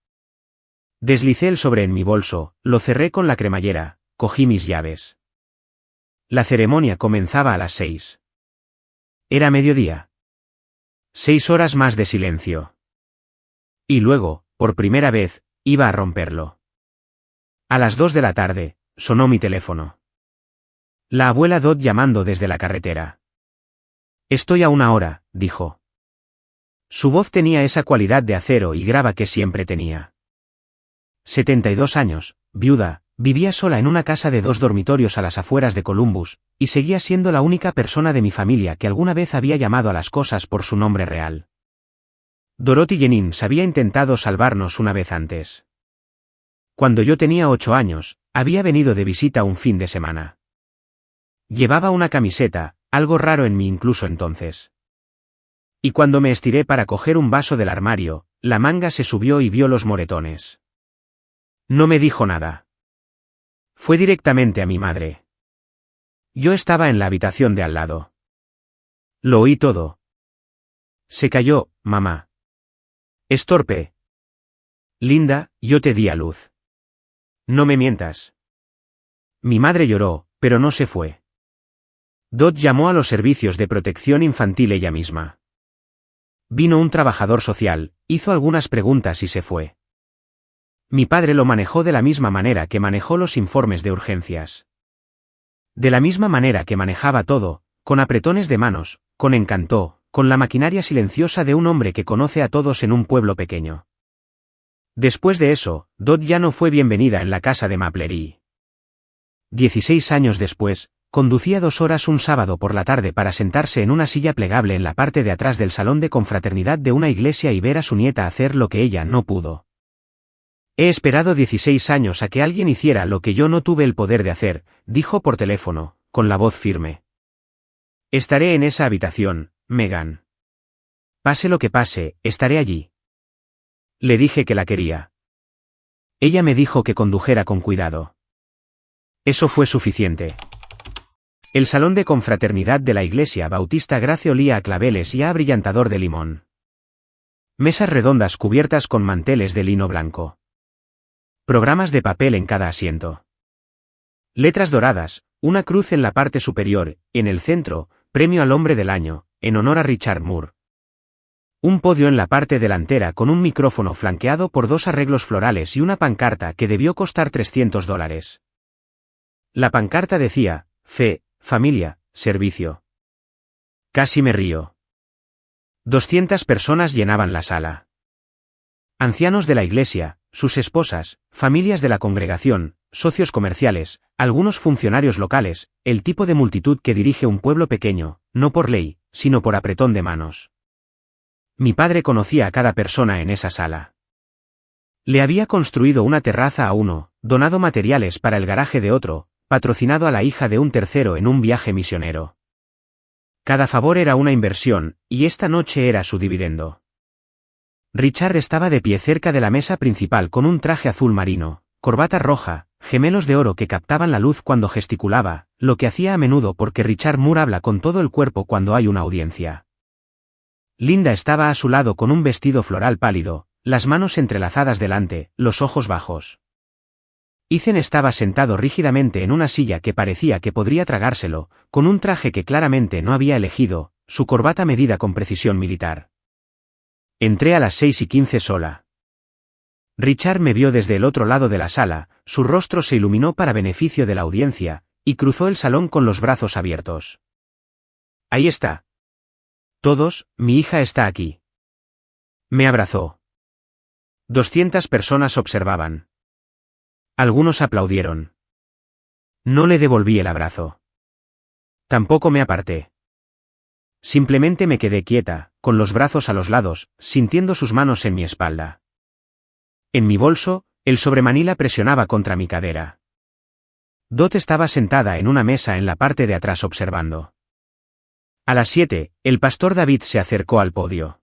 A: Deslicé el sobre en mi bolso, lo cerré con la cremallera, cogí mis llaves. La ceremonia comenzaba a las 6. Era mediodía. 6 horas más de silencio. Y luego, por primera vez, iba a romperlo. A las 2 de la tarde, sonó mi teléfono. La abuela Dot llamando desde la carretera. Estoy a 1 hora, dijo. Su voz tenía esa cualidad de acero y grava que siempre tenía. 72 años, viuda, vivía sola en una casa de 2 dormitorios a las afueras de Columbus, y seguía siendo la única persona de mi familia que alguna vez había llamado a las cosas por su nombre real. Dorothy Jennings había intentado salvarnos una vez antes. Cuando yo tenía 8 años, había venido de visita un fin de semana. Llevaba una camiseta, algo raro en mí incluso entonces. Y cuando me estiré para coger un vaso del armario, la manga se subió y vio los moretones. No me dijo nada. Fue directamente a mi madre. Yo estaba en la habitación de al lado. Lo oí todo. Se cayó, mamá. Es torpe. Linda, yo te di a luz. No me mientas. Mi madre lloró, pero no se fue. Dot llamó a los servicios de protección infantil ella misma. Vino un trabajador social, hizo algunas preguntas y se fue. Mi padre lo manejó de la misma manera que manejó los informes de urgencias. De la misma manera que manejaba todo, con apretones de manos, con encanto, con la maquinaria silenciosa de un hombre que conoce a todos en un pueblo pequeño. Después de eso, Dot ya no fue bienvenida en la casa de Maplery. 16 años después, conducía 2 horas un sábado por la tarde para sentarse en una silla plegable en la parte de atrás del salón de confraternidad de una iglesia y ver a su nieta hacer lo que ella no pudo. He esperado 16 años a que alguien hiciera lo que yo no tuve el poder de hacer, dijo por teléfono, con la voz firme. Estaré en esa habitación, Megan. Pase lo que pase, estaré allí. Le dije que la quería. Ella me dijo que condujera con cuidado. Eso fue suficiente. El salón de confraternidad de la iglesia Bautista Gracia olía a claveles y a abrillantador de limón. Mesas redondas cubiertas con manteles de lino blanco. Programas de papel en cada asiento. Letras doradas, una cruz en la parte superior, en el centro, premio al hombre del año, en honor a Richard Moore. Un podio en la parte delantera con un micrófono flanqueado por 2 arreglos florales y una pancarta que debió costar $300. La pancarta decía, fe, familia, servicio. Casi me río. 200 personas llenaban la sala. Ancianos de la iglesia, sus esposas, familias de la congregación, socios comerciales, algunos funcionarios locales, el tipo de multitud que dirige un pueblo pequeño, no por ley, sino por apretón de manos. Mi padre conocía a cada persona en esa sala. Le había construido una terraza a uno, donado materiales para el garaje de otro, patrocinado a la hija de un tercero en un viaje misionero. Cada favor era una inversión, y esta noche era su dividendo. Richard estaba de pie cerca de la mesa principal con un traje azul marino, corbata roja, gemelos de oro que captaban la luz cuando gesticulaba, lo que hacía a menudo porque Richard Moore habla con todo el cuerpo cuando hay una audiencia. Linda estaba a su lado con un vestido floral pálido, las manos entrelazadas delante, los ojos bajos. Ethan estaba sentado rígidamente en una silla que parecía que podría tragárselo, con un traje que claramente no había elegido, su corbata medida con precisión militar. Entré a las 6:15 sola. Richard me vio desde el otro lado de la sala, su rostro se iluminó para beneficio de la audiencia, y cruzó el salón con los brazos abiertos. Ahí está. Todos, mi hija está aquí. Me abrazó. 200 personas observaban. Algunos aplaudieron. No le devolví el abrazo. Tampoco me aparté. Simplemente me quedé quieta, con los brazos a los lados, sintiendo sus manos en mi espalda. En mi bolso, el sobremanila presionaba contra mi cadera. Dot estaba sentada en una mesa en la parte de atrás observando. A las 7, el pastor David se acercó al podio.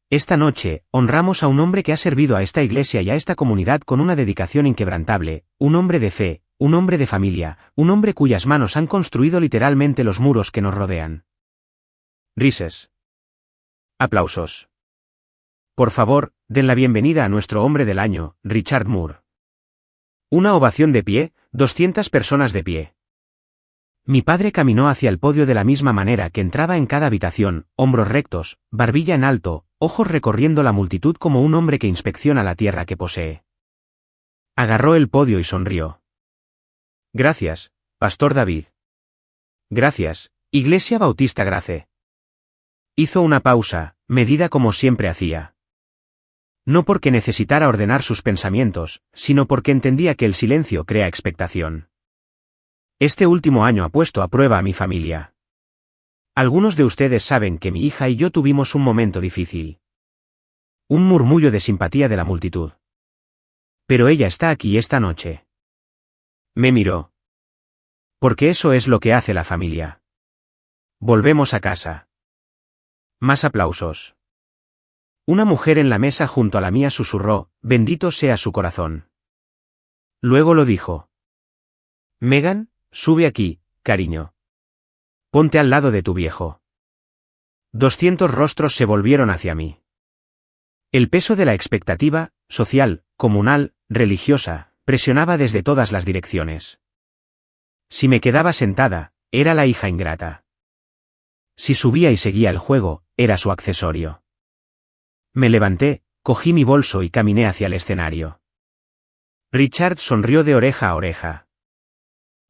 A: Esta noche, honramos a un hombre que ha servido a esta iglesia y a esta comunidad con una dedicación inquebrantable, un hombre de fe, un hombre de familia, un hombre cuyas manos han construido literalmente los muros que nos rodean. Rises. Aplausos. Por favor, den la bienvenida a nuestro hombre del año, Richard Moore. Una ovación de pie, 200 personas de pie. Mi padre caminó hacia el podio de la misma manera que entraba en cada habitación, hombros rectos, barbilla en alto, ojos recorriendo la multitud como un hombre que inspecciona la tierra que posee. Agarró el podio y sonrió. Gracias, Pastor David. Gracias, Iglesia Bautista Grace. Hizo una pausa, medida como siempre hacía. No porque necesitara ordenar sus pensamientos, sino porque entendía que el silencio crea expectación. Este último año ha puesto a prueba a mi familia. Algunos de ustedes saben que mi hija y yo tuvimos un momento difícil. Un murmullo de simpatía de la multitud. Pero ella está aquí esta noche. Me miró. Porque eso es lo que hace la familia. Volvemos a casa. Más aplausos. Una mujer en la mesa junto a la mía susurró, bendito sea su corazón. Luego lo dijo. Megan, sube aquí, cariño. Ponte al lado de tu viejo. 200 rostros se volvieron hacia mí. El peso de la expectativa, social, comunal, religiosa, presionaba desde todas las direcciones. Si me quedaba sentada, era la hija ingrata. Si subía y seguía el juego, era su accesorio. Me levanté, cogí mi bolso y caminé hacia el escenario. Richard sonrió de oreja a oreja.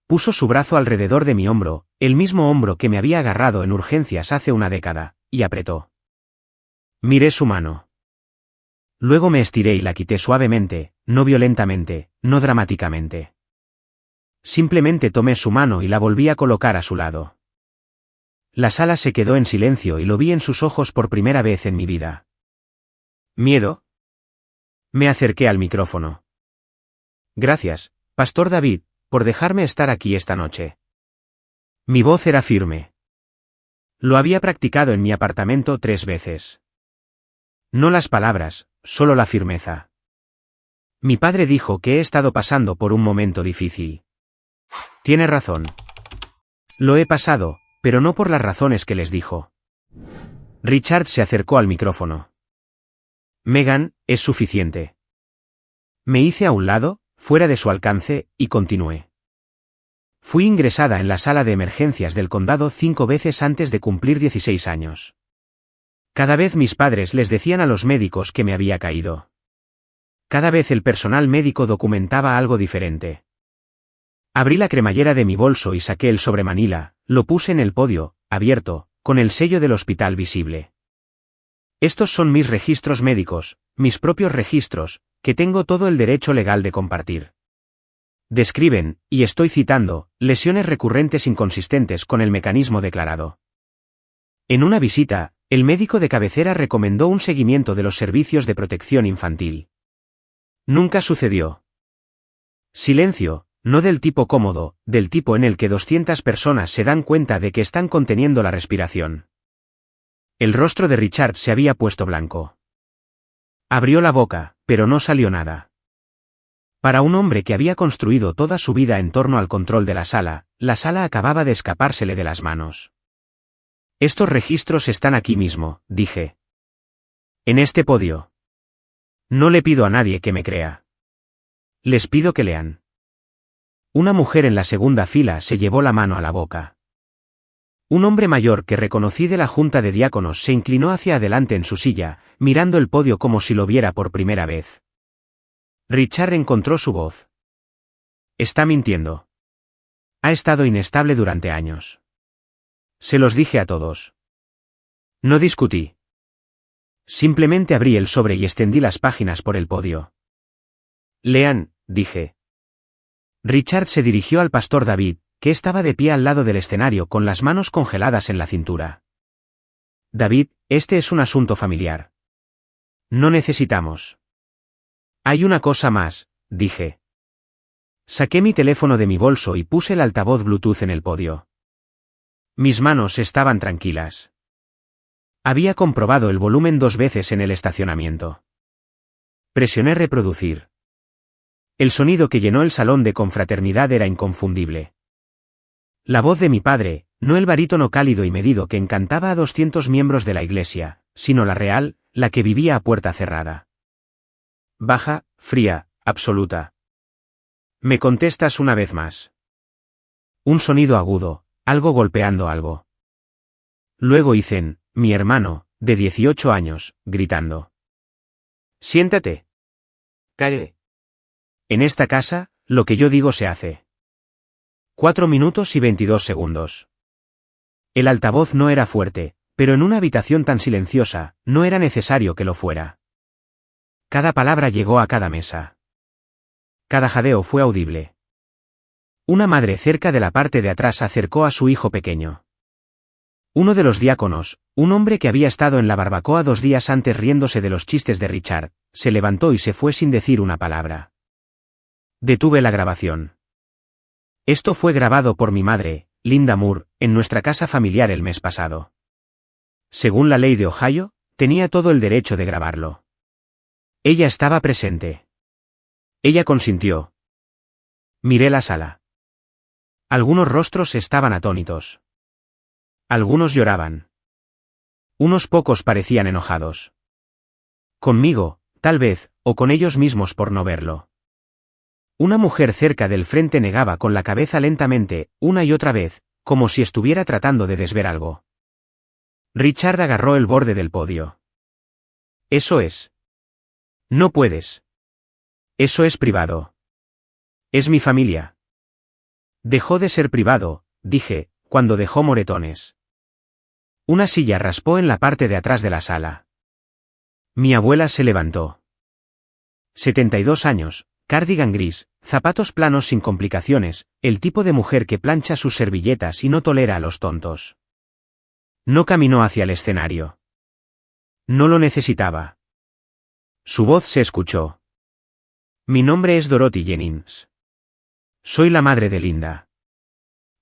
A: Puso su brazo alrededor de mi hombro, el mismo hombro que me había agarrado en urgencias hace una década, y apretó. Miré su mano. Luego me estiré y la quité suavemente, no violentamente, no dramáticamente. Simplemente tomé su mano y la volví a colocar a su lado. La sala se quedó en silencio y lo vi en sus ojos por primera vez en mi vida. ¿Miedo? Me acerqué al micrófono. Gracias, Pastor David, por dejarme estar aquí esta noche. Mi voz era firme. Lo había practicado en mi apartamento 3 veces. No las palabras, solo la firmeza. Mi padre dijo que he estado pasando por un momento difícil. Tiene razón. Lo he pasado, pero no por las razones que les dijo. Richard se acercó al micrófono. Megan, es suficiente. Me hice a un lado, fuera de su alcance, y continué. Fui ingresada en la sala de emergencias del condado 5 veces antes de cumplir 16 años. Cada vez mis padres les decían a los médicos que me había caído. Cada vez el personal médico documentaba algo diferente. Abrí la cremallera de mi bolso y saqué el sobre Manila, lo puse en el podio, abierto, con el sello del hospital visible. Estos son mis registros médicos, mis propios registros, que tengo todo el derecho legal de compartir. Describen, y estoy citando, lesiones recurrentes inconsistentes con el mecanismo declarado. En una visita, el médico de cabecera recomendó un seguimiento de los servicios de protección infantil. Nunca sucedió. Silencio, no del tipo cómodo, del tipo en el que 200 personas se dan cuenta de que están conteniendo la respiración. El rostro de Richard se había puesto blanco. Abrió la boca, pero no salió nada. Para un hombre que había construido toda su vida en torno al control de la sala acababa de escapársele de las manos. Estos registros están aquí mismo, dije. En este podio. No le pido a nadie que me crea. Les pido que lean. Una mujer en la segunda fila se llevó la mano a la boca. Un hombre mayor que reconocí de la junta de diáconos se inclinó hacia adelante en su silla, mirando el podio como si lo viera por primera vez. Richard encontró su voz. Está mintiendo. Ha estado inestable durante años. Se los dije a todos. No discutí. Simplemente abrí el sobre y extendí las páginas por el podio. Lean, dije. Richard se dirigió al pastor David, que estaba de pie al lado del escenario con las manos congeladas en la cintura. David, este es un asunto familiar. No necesitamos. Hay una cosa más, dije. Saqué mi teléfono de mi bolso y puse el altavoz Bluetooth en el podio. Mis manos estaban tranquilas. Había comprobado el volumen 2 veces en el estacionamiento. Presioné reproducir. El sonido que llenó el salón de confraternidad era inconfundible. La voz de mi padre, no el barítono cálido y medido que encantaba a 200 miembros de la iglesia, sino la real, la que vivía a puerta cerrada. Baja, fría, absoluta. Me contestas una vez más. Un sonido agudo, algo golpeando algo. Luego Ethan, mi hermano, de 18 años, gritando. Siéntate.
B: Calle.
A: En esta casa, lo que yo digo se hace. 4 minutos y 22 segundos. El altavoz no era fuerte, pero en una habitación tan silenciosa, no era necesario que lo fuera. Cada palabra llegó a cada mesa. Cada jadeo fue audible. Una madre cerca de la parte de atrás acercó a su hijo pequeño. Uno de los diáconos, un hombre que había estado en la barbacoa 2 días antes riéndose de los chistes de Richard, se levantó y se fue sin decir una palabra. Detuve la grabación. Esto fue grabado por mi madre, Linda Moore, en nuestra casa familiar el mes pasado. Según la ley de Ohio, tenía todo el derecho de grabarlo. Ella estaba presente. Ella consintió. Miré la sala. Algunos rostros estaban atónitos. Algunos lloraban. Unos pocos parecían enojados. Conmigo, tal vez, o con ellos mismos por no verlo. Una mujer cerca del frente negaba con la cabeza lentamente, una y otra vez, como si estuviera tratando de desver algo. Richard agarró el borde del podio. Eso es. No puedes. Eso es privado. Es mi familia. Dejó de ser privado, dije, cuando dejó moretones. Una silla raspó en la parte de atrás de la sala. Mi abuela se levantó. 72 años, cardigan gris, zapatos planos sin complicaciones, el tipo de mujer que plancha sus servilletas y no tolera a los tontos. No caminó hacia el escenario. No lo necesitaba. Su voz se escuchó. Mi nombre es Dorothy Jennings. Soy la madre de Linda.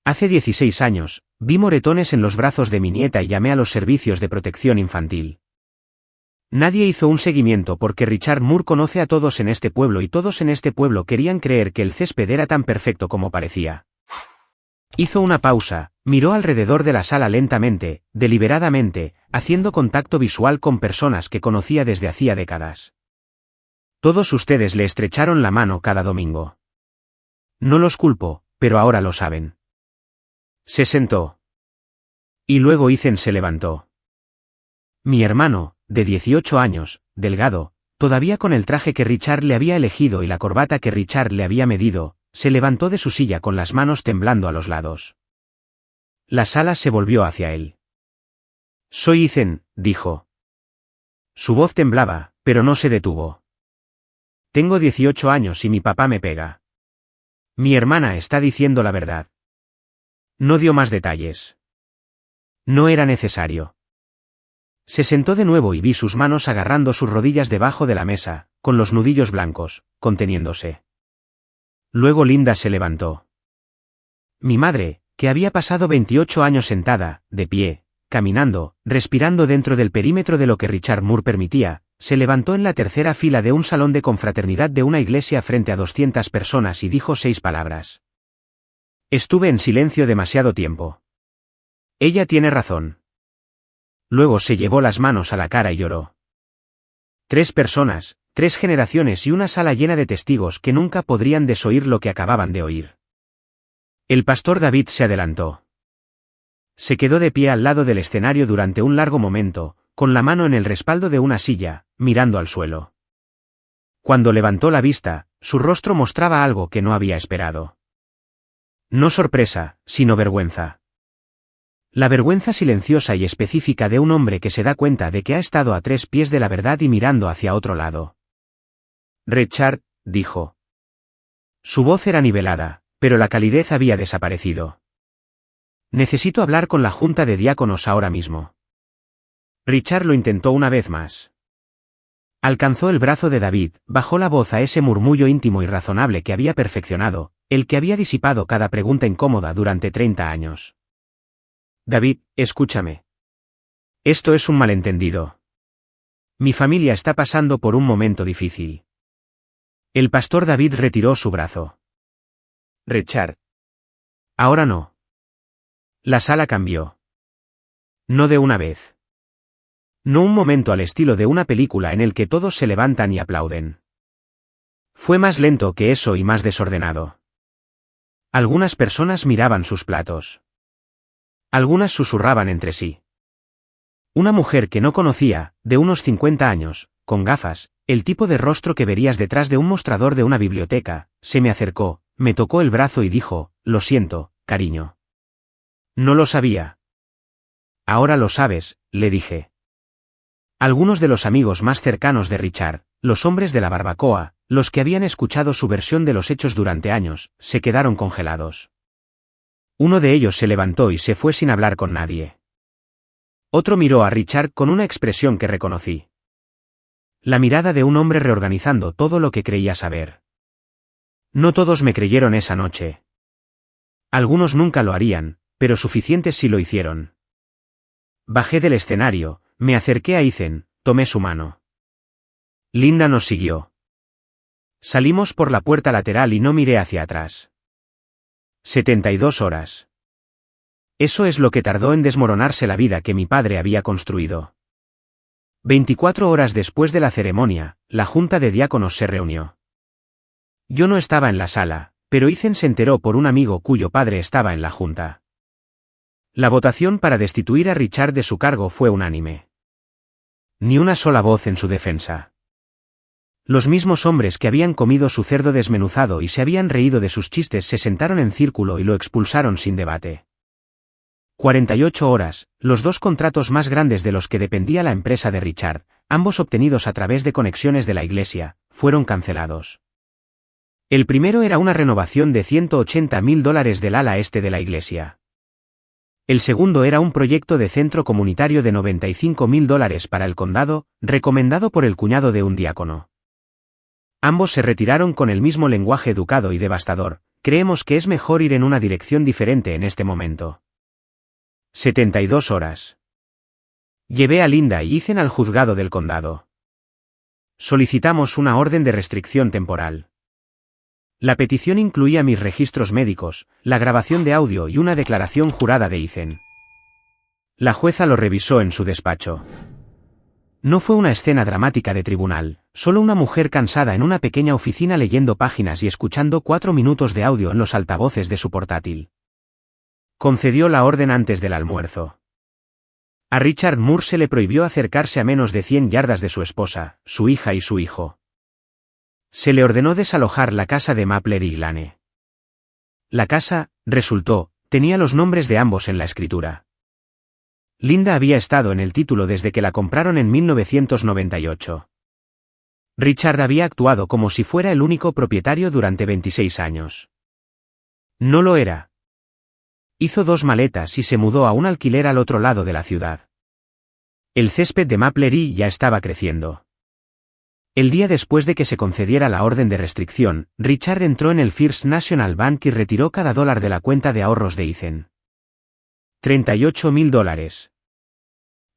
A: Hace 16 años, vi moretones en los brazos de mi nieta y llamé a los servicios de protección infantil. Nadie hizo un seguimiento porque Richard Moore conoce a todos en este pueblo y todos en este pueblo querían creer que el césped era tan perfecto como parecía. Hizo una pausa, miró alrededor de la sala lentamente, deliberadamente, haciendo contacto visual con personas que conocía desde hacía décadas. Todos ustedes le estrecharon la mano cada domingo. No los culpo, pero ahora lo saben. Se sentó. Y luego Ethan se levantó. Mi hermano, de 18 años, delgado, todavía con el traje que Richard le había elegido y la corbata que Richard le había medido, se levantó de su silla con las manos temblando a los lados. La sala se volvió hacia él. Soy Ethan, dijo. Su voz temblaba, pero no se detuvo. Tengo 18 años y mi papá me pega. Mi hermana está diciendo la verdad. No dio más detalles. No era necesario. Se sentó de nuevo y vi sus manos agarrando sus rodillas debajo de la mesa, con los nudillos blancos, conteniéndose. Luego Linda se levantó. Mi madre, que había pasado 28 años sentada, de pie, caminando, respirando dentro del perímetro de lo que Richard Moore permitía, se levantó en la tercera fila de un salón de confraternidad de una iglesia frente a 200 personas y dijo 6 palabras. Estuve en silencio demasiado tiempo. Ella tiene razón. Luego se llevó las manos a la cara y lloró. 3 personas, 3 generaciones y una sala llena de testigos que nunca podrían desoír lo que acababan de oír. El pastor David se adelantó. Se quedó de pie al lado del escenario durante un largo momento, con la mano en el respaldo de una silla, mirando al suelo. Cuando levantó la vista, su rostro mostraba algo que no había esperado. No sorpresa, sino vergüenza. La vergüenza silenciosa y específica de un hombre que se da cuenta de que ha estado a 3 pies de la verdad y mirando hacia otro lado. Richard, dijo. Su voz era nivelada, pero la calidez había desaparecido. Necesito hablar con la junta de diáconos ahora mismo. Richard lo intentó una vez más. Alcanzó el brazo de David, bajó la voz a ese murmullo íntimo y razonable que había perfeccionado, el que había disipado cada pregunta incómoda durante 30 años. David, escúchame. Esto es un malentendido. Mi familia está pasando por un momento difícil. El pastor David retiró su brazo. Richard. Ahora no. La sala cambió. No de una vez. No un momento al estilo de una película en el que todos se levantan y aplauden. Fue más lento que eso y más desordenado. Algunas personas miraban sus platos. Algunas susurraban entre sí. Una mujer que no conocía, de unos 50 años, con gafas, el tipo de rostro que verías detrás de un mostrador de una biblioteca, se me acercó, me tocó el brazo y dijo, lo siento, cariño. No lo sabía. Ahora lo sabes, le dije. Algunos de los amigos más cercanos de Richard, los hombres de la barbacoa, los que habían escuchado su versión de los hechos durante años, se quedaron congelados. Uno de ellos se levantó y se fue sin hablar con nadie. Otro miró a Richard con una expresión que reconocí. La mirada de un hombre reorganizando todo lo que creía saber. No todos me creyeron esa noche. Algunos nunca lo harían, pero suficientes sí lo hicieron. Bajé del escenario, me acerqué a Ethan, tomé su mano. Linda nos siguió. Salimos por la puerta lateral y no miré hacia atrás. 72 horas. Eso es lo que tardó en desmoronarse la vida que mi padre había construido. 24 horas después de la ceremonia, la junta de diáconos se reunió. Yo no estaba en la sala, pero Ethan se enteró por un amigo cuyo padre estaba en la junta. La votación para destituir a Richard de su cargo fue unánime. Ni una sola voz en su defensa. Los mismos hombres que habían comido su cerdo desmenuzado y se habían reído de sus chistes se sentaron en círculo y lo expulsaron sin debate. 48 horas, los 2 contratos más grandes de los que dependía la empresa de Richard, ambos obtenidos a través de conexiones de la iglesia, fueron cancelados. El primero era una renovación de $180,000 del ala este de la iglesia. El segundo era un proyecto de centro comunitario de $95,000 para el condado, recomendado por el cuñado de un diácono. Ambos se retiraron con el mismo lenguaje educado y devastador: creemos que es mejor ir en una dirección diferente en este momento. 72 horas. Llevé a Linda y Ethan al juzgado del condado. Solicitamos una orden de restricción temporal. La petición incluía mis registros médicos, la grabación de audio y una declaración jurada de Ethan. La jueza lo revisó en su despacho. No fue una escena dramática de tribunal, solo una mujer cansada en una pequeña oficina leyendo páginas y escuchando 4 minutos de audio en los altavoces de su portátil. Concedió la orden antes del almuerzo. A Richard Moore se le prohibió acercarse a menos de 100 yardas de su esposa, su hija y su hijo. Se le ordenó desalojar la casa de Mapler y Glane. La casa, resultó, tenía los nombres de ambos en la escritura. Linda había estado en el título desde que la compraron en 1998. Richard había actuado como si fuera el único propietario durante 26 años. No lo era. Hizo 2 maletas y se mudó a un alquiler al otro lado de la ciudad. El césped de Maplery ya estaba creciendo. El día después de que se concediera la orden de restricción, Richard entró en el First National Bank y retiró cada $1 de la cuenta de ahorros de Ethan. $38,000.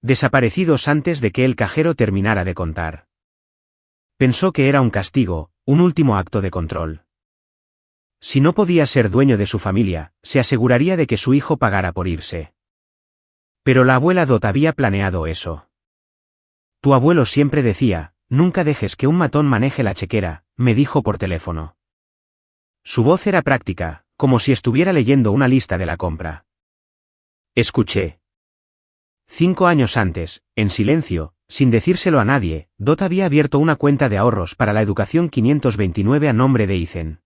A: Desaparecidos antes de que el cajero terminara de contar. Pensó que era un castigo, un último acto de control. Si no podía ser dueño de su familia, se aseguraría de que su hijo pagara por irse. Pero la abuela Dot había planeado eso. Tu abuelo siempre decía, nunca dejes que un matón maneje la chequera, me dijo por teléfono. Su voz era práctica, como si estuviera leyendo una lista de la compra. Escuché. 5 años antes, en silencio, sin decírselo a nadie, Dot había abierto una cuenta de ahorros para la educación 529 a nombre de Ethan.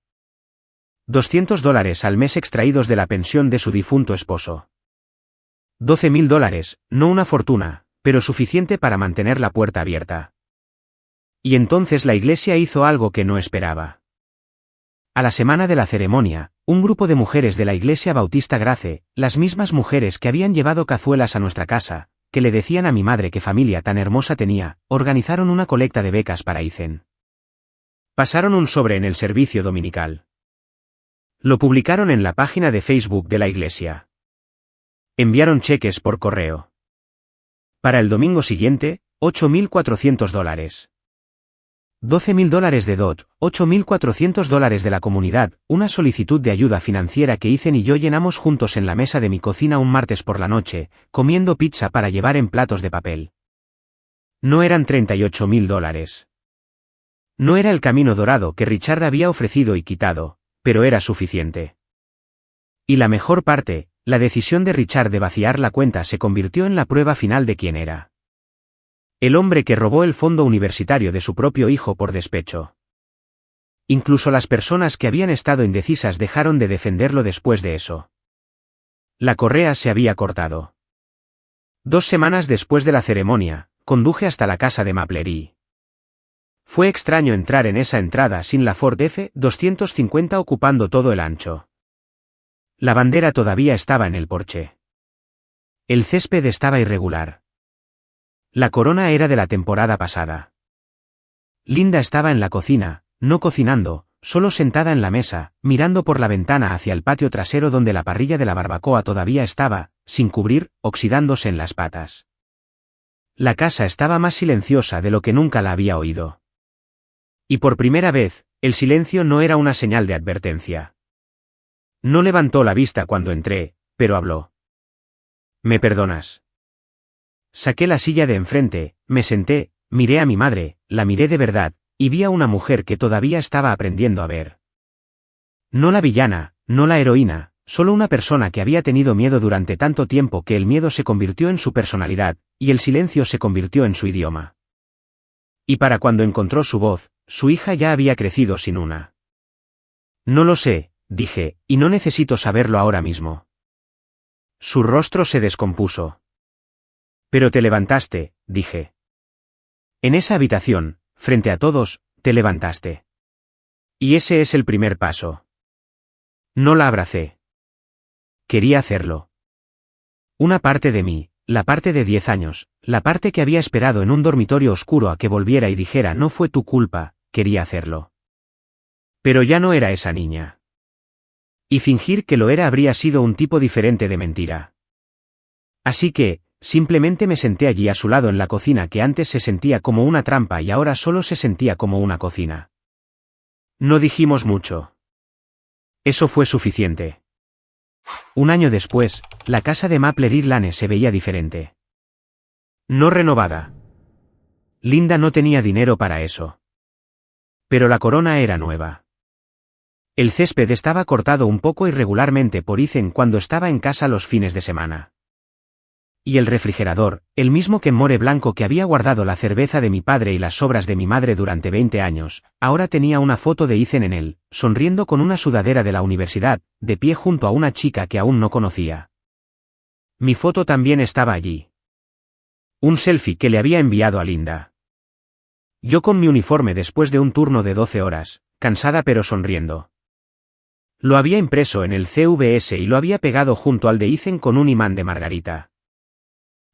A: $200 al mes extraídos de la pensión de su difunto esposo. $12,000, no una fortuna, pero suficiente para mantener la puerta abierta. Y entonces la iglesia hizo algo que no esperaba. A la semana de la ceremonia, un grupo de mujeres de la iglesia Bautista Grace, las mismas mujeres que habían llevado cazuelas a nuestra casa, que le decían a mi madre qué familia tan hermosa tenía, organizaron una colecta de becas para Ethan. Pasaron un sobre en el servicio dominical. Lo publicaron en la página de Facebook de la iglesia. Enviaron cheques por correo. Para el domingo siguiente, $8,400. $12,000 de Dot, $8,400 de la comunidad, una solicitud de ayuda financiera que Ethan y yo llenamos juntos en la mesa de mi cocina un martes por la noche, comiendo pizza para llevar en platos de papel. No eran $38,000. No era el camino dorado que Richard había ofrecido y quitado, pero era suficiente. Y la mejor parte, la decisión de Richard de vaciar la cuenta se convirtió en la prueba final de quién era. El hombre que robó el fondo universitario de su propio hijo por despecho. Incluso las personas que habían estado indecisas dejaron de defenderlo después de eso. La correa se había cortado. 2 semanas después de la ceremonia, conduje hasta la casa de Maplery. Fue extraño entrar en esa entrada sin la Ford F-250 ocupando todo el ancho. La bandera todavía estaba en el porche. El césped estaba irregular. La corona era de la temporada pasada. Linda estaba en la cocina, no cocinando, solo sentada en la mesa, mirando por la ventana hacia el patio trasero donde la parrilla de la barbacoa todavía estaba, sin cubrir, oxidándose en las patas. La casa estaba más silenciosa de lo que nunca la había oído. Y por primera vez, el silencio no era una señal de advertencia. No levantó la vista cuando entré, pero habló. ¿Me perdonas? Saqué la silla de enfrente, me senté, miré a mi madre, la miré de verdad, y vi a una mujer que todavía estaba aprendiendo a ver. No la villana, no la heroína, solo una persona que había tenido miedo durante tanto tiempo que el miedo se convirtió en su personalidad, y el silencio se convirtió en su idioma. Y para cuando encontró su voz, su hija ya había crecido sin una. No lo sé, dije, y no necesito saberlo ahora mismo. Su rostro se descompuso. Pero te levantaste, dije. En esa habitación, frente a todos, te levantaste. Y ese es el primer paso. No la abracé. Quería hacerlo. Una parte de mí, la parte de 10 años, la parte que había esperado en un dormitorio oscuro a que volviera y dijera no fue tu culpa, quería hacerlo. Pero ya no era esa niña. Y fingir que lo era habría sido un tipo diferente de mentira. Así que, simplemente me senté allí a su lado en la cocina que antes se sentía como una trampa y ahora solo se sentía como una cocina. No dijimos mucho. Eso fue suficiente. Un año después, la casa de Maple Deer Lane se veía diferente. No renovada. Linda no tenía dinero para eso. Pero la corona era nueva. El césped estaba cortado un poco irregularmente por Ethan cuando estaba en casa los fines de semana. Y el refrigerador, el mismo que more blanco que había guardado la cerveza de mi padre y las sobras de mi madre durante 20 años, ahora tenía una foto de Ethan en él, sonriendo con una sudadera de la universidad, de pie junto a una chica que aún no conocía. Mi foto también estaba allí. Un selfie que le había enviado a Linda. Yo con mi uniforme después de un turno de 12 horas, cansada pero sonriendo. Lo había impreso en el CVS y lo había pegado junto al de Ethan con un imán de margarita.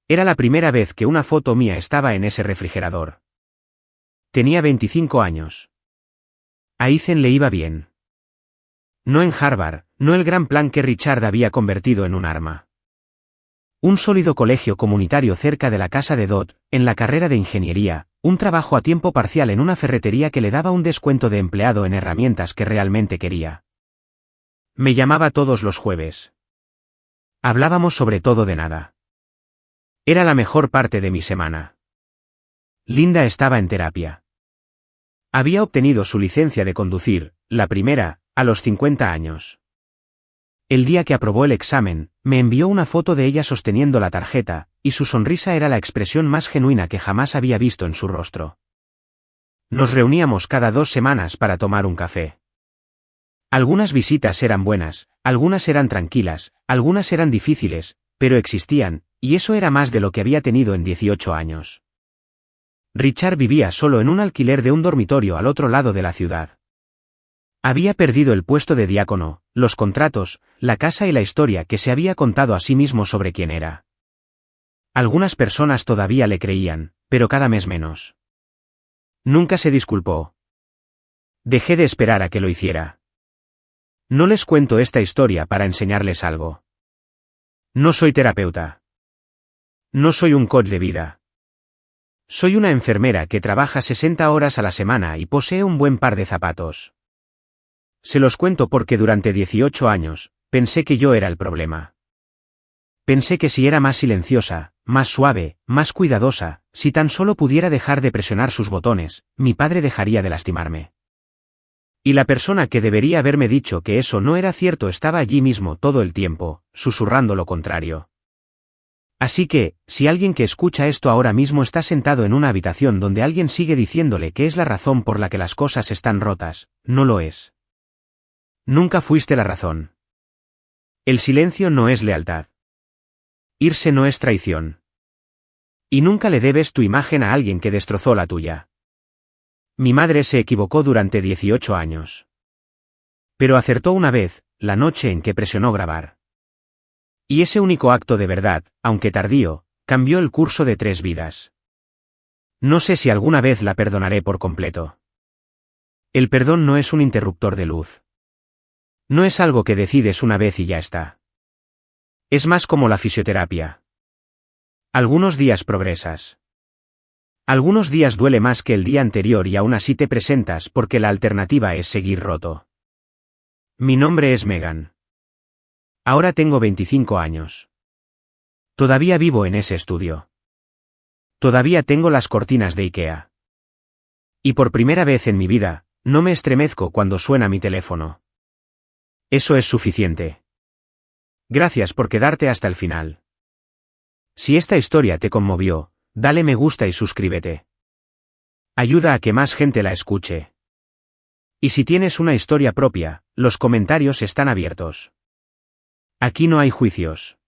A: Era la primera vez que una foto mía estaba en ese refrigerador. Tenía 25 años. A Ethan le iba bien. No en Harvard, no el gran plan que Richard había convertido en un arma. Un sólido colegio comunitario cerca de la casa de Dodd, en la carrera de ingeniería, un trabajo a tiempo parcial en una ferretería que le daba un descuento de empleado en herramientas que realmente quería. Me llamaba todos los jueves. Hablábamos sobre todo de nada. Era la mejor parte de mi semana. Linda estaba en terapia. Había obtenido su licencia de conducir, la primera, a los 50 años. El día que aprobó el examen, me envió una foto de ella sosteniendo la tarjeta, y su sonrisa era la expresión más genuina que jamás había visto en su rostro. Nos reuníamos cada 2 semanas para tomar un café. Algunas visitas eran buenas, algunas eran tranquilas, algunas eran difíciles, pero existían, y eso era más de lo que había tenido en 18 años. Richard vivía solo en un alquiler de un dormitorio al otro lado de la ciudad. Había perdido el puesto de diácono, los contratos, la casa y la historia que se había contado a sí mismo sobre quién era. Algunas personas todavía le creían, pero cada mes menos. Nunca se disculpó. Dejé de esperar a que lo hiciera. No les cuento esta historia para enseñarles algo. No soy terapeuta. No soy un coach de vida. Soy una enfermera que trabaja 60 horas a la semana y posee un buen par de zapatos. Se los cuento porque durante 18 años, pensé que yo era el problema. Pensé que si era más silenciosa, más suave, más cuidadosa, si tan solo pudiera dejar de presionar sus botones, mi padre dejaría de lastimarme. Y la persona que debería haberme dicho que eso no era cierto estaba allí mismo todo el tiempo, susurrando lo contrario. Así que, si alguien que escucha esto ahora mismo está sentado en una habitación donde alguien sigue diciéndole que es la razón por la que las cosas están rotas, no lo es. Nunca fuiste la razón. El silencio no es lealtad. Irse no es traición. Y nunca le debes tu imagen a alguien que destrozó la tuya. Mi madre se equivocó durante 18 años. Pero acertó una vez, la noche en que presionó grabar. Y ese único acto de verdad, aunque tardío, cambió el curso de 3 vidas. No sé si alguna vez la perdonaré por completo. El perdón no es un interruptor de luz. No es algo que decides una vez y ya está. Es más como la fisioterapia. Algunos días progresas. Algunos días duele más que el día anterior y aún así te presentas porque la alternativa es seguir roto. Mi nombre es Megan. Ahora tengo 25 años. Todavía vivo en ese estudio. Todavía tengo las cortinas de IKEA. Y por primera vez en mi vida, no me estremezco cuando suena mi teléfono. Eso es suficiente. Gracias por quedarte hasta el final. Si esta historia te conmovió, dale me gusta y suscríbete. Ayuda a que más gente la escuche. Y si tienes una historia propia, los comentarios están abiertos. Aquí no hay juicios.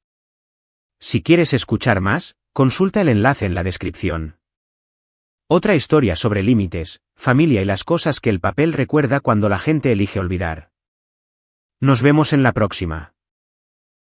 A: Si quieres escuchar más, consulta el enlace en la descripción. Otra historia sobre límites, familia y las cosas que el papel recuerda cuando la gente elige olvidar. Nos vemos en la próxima.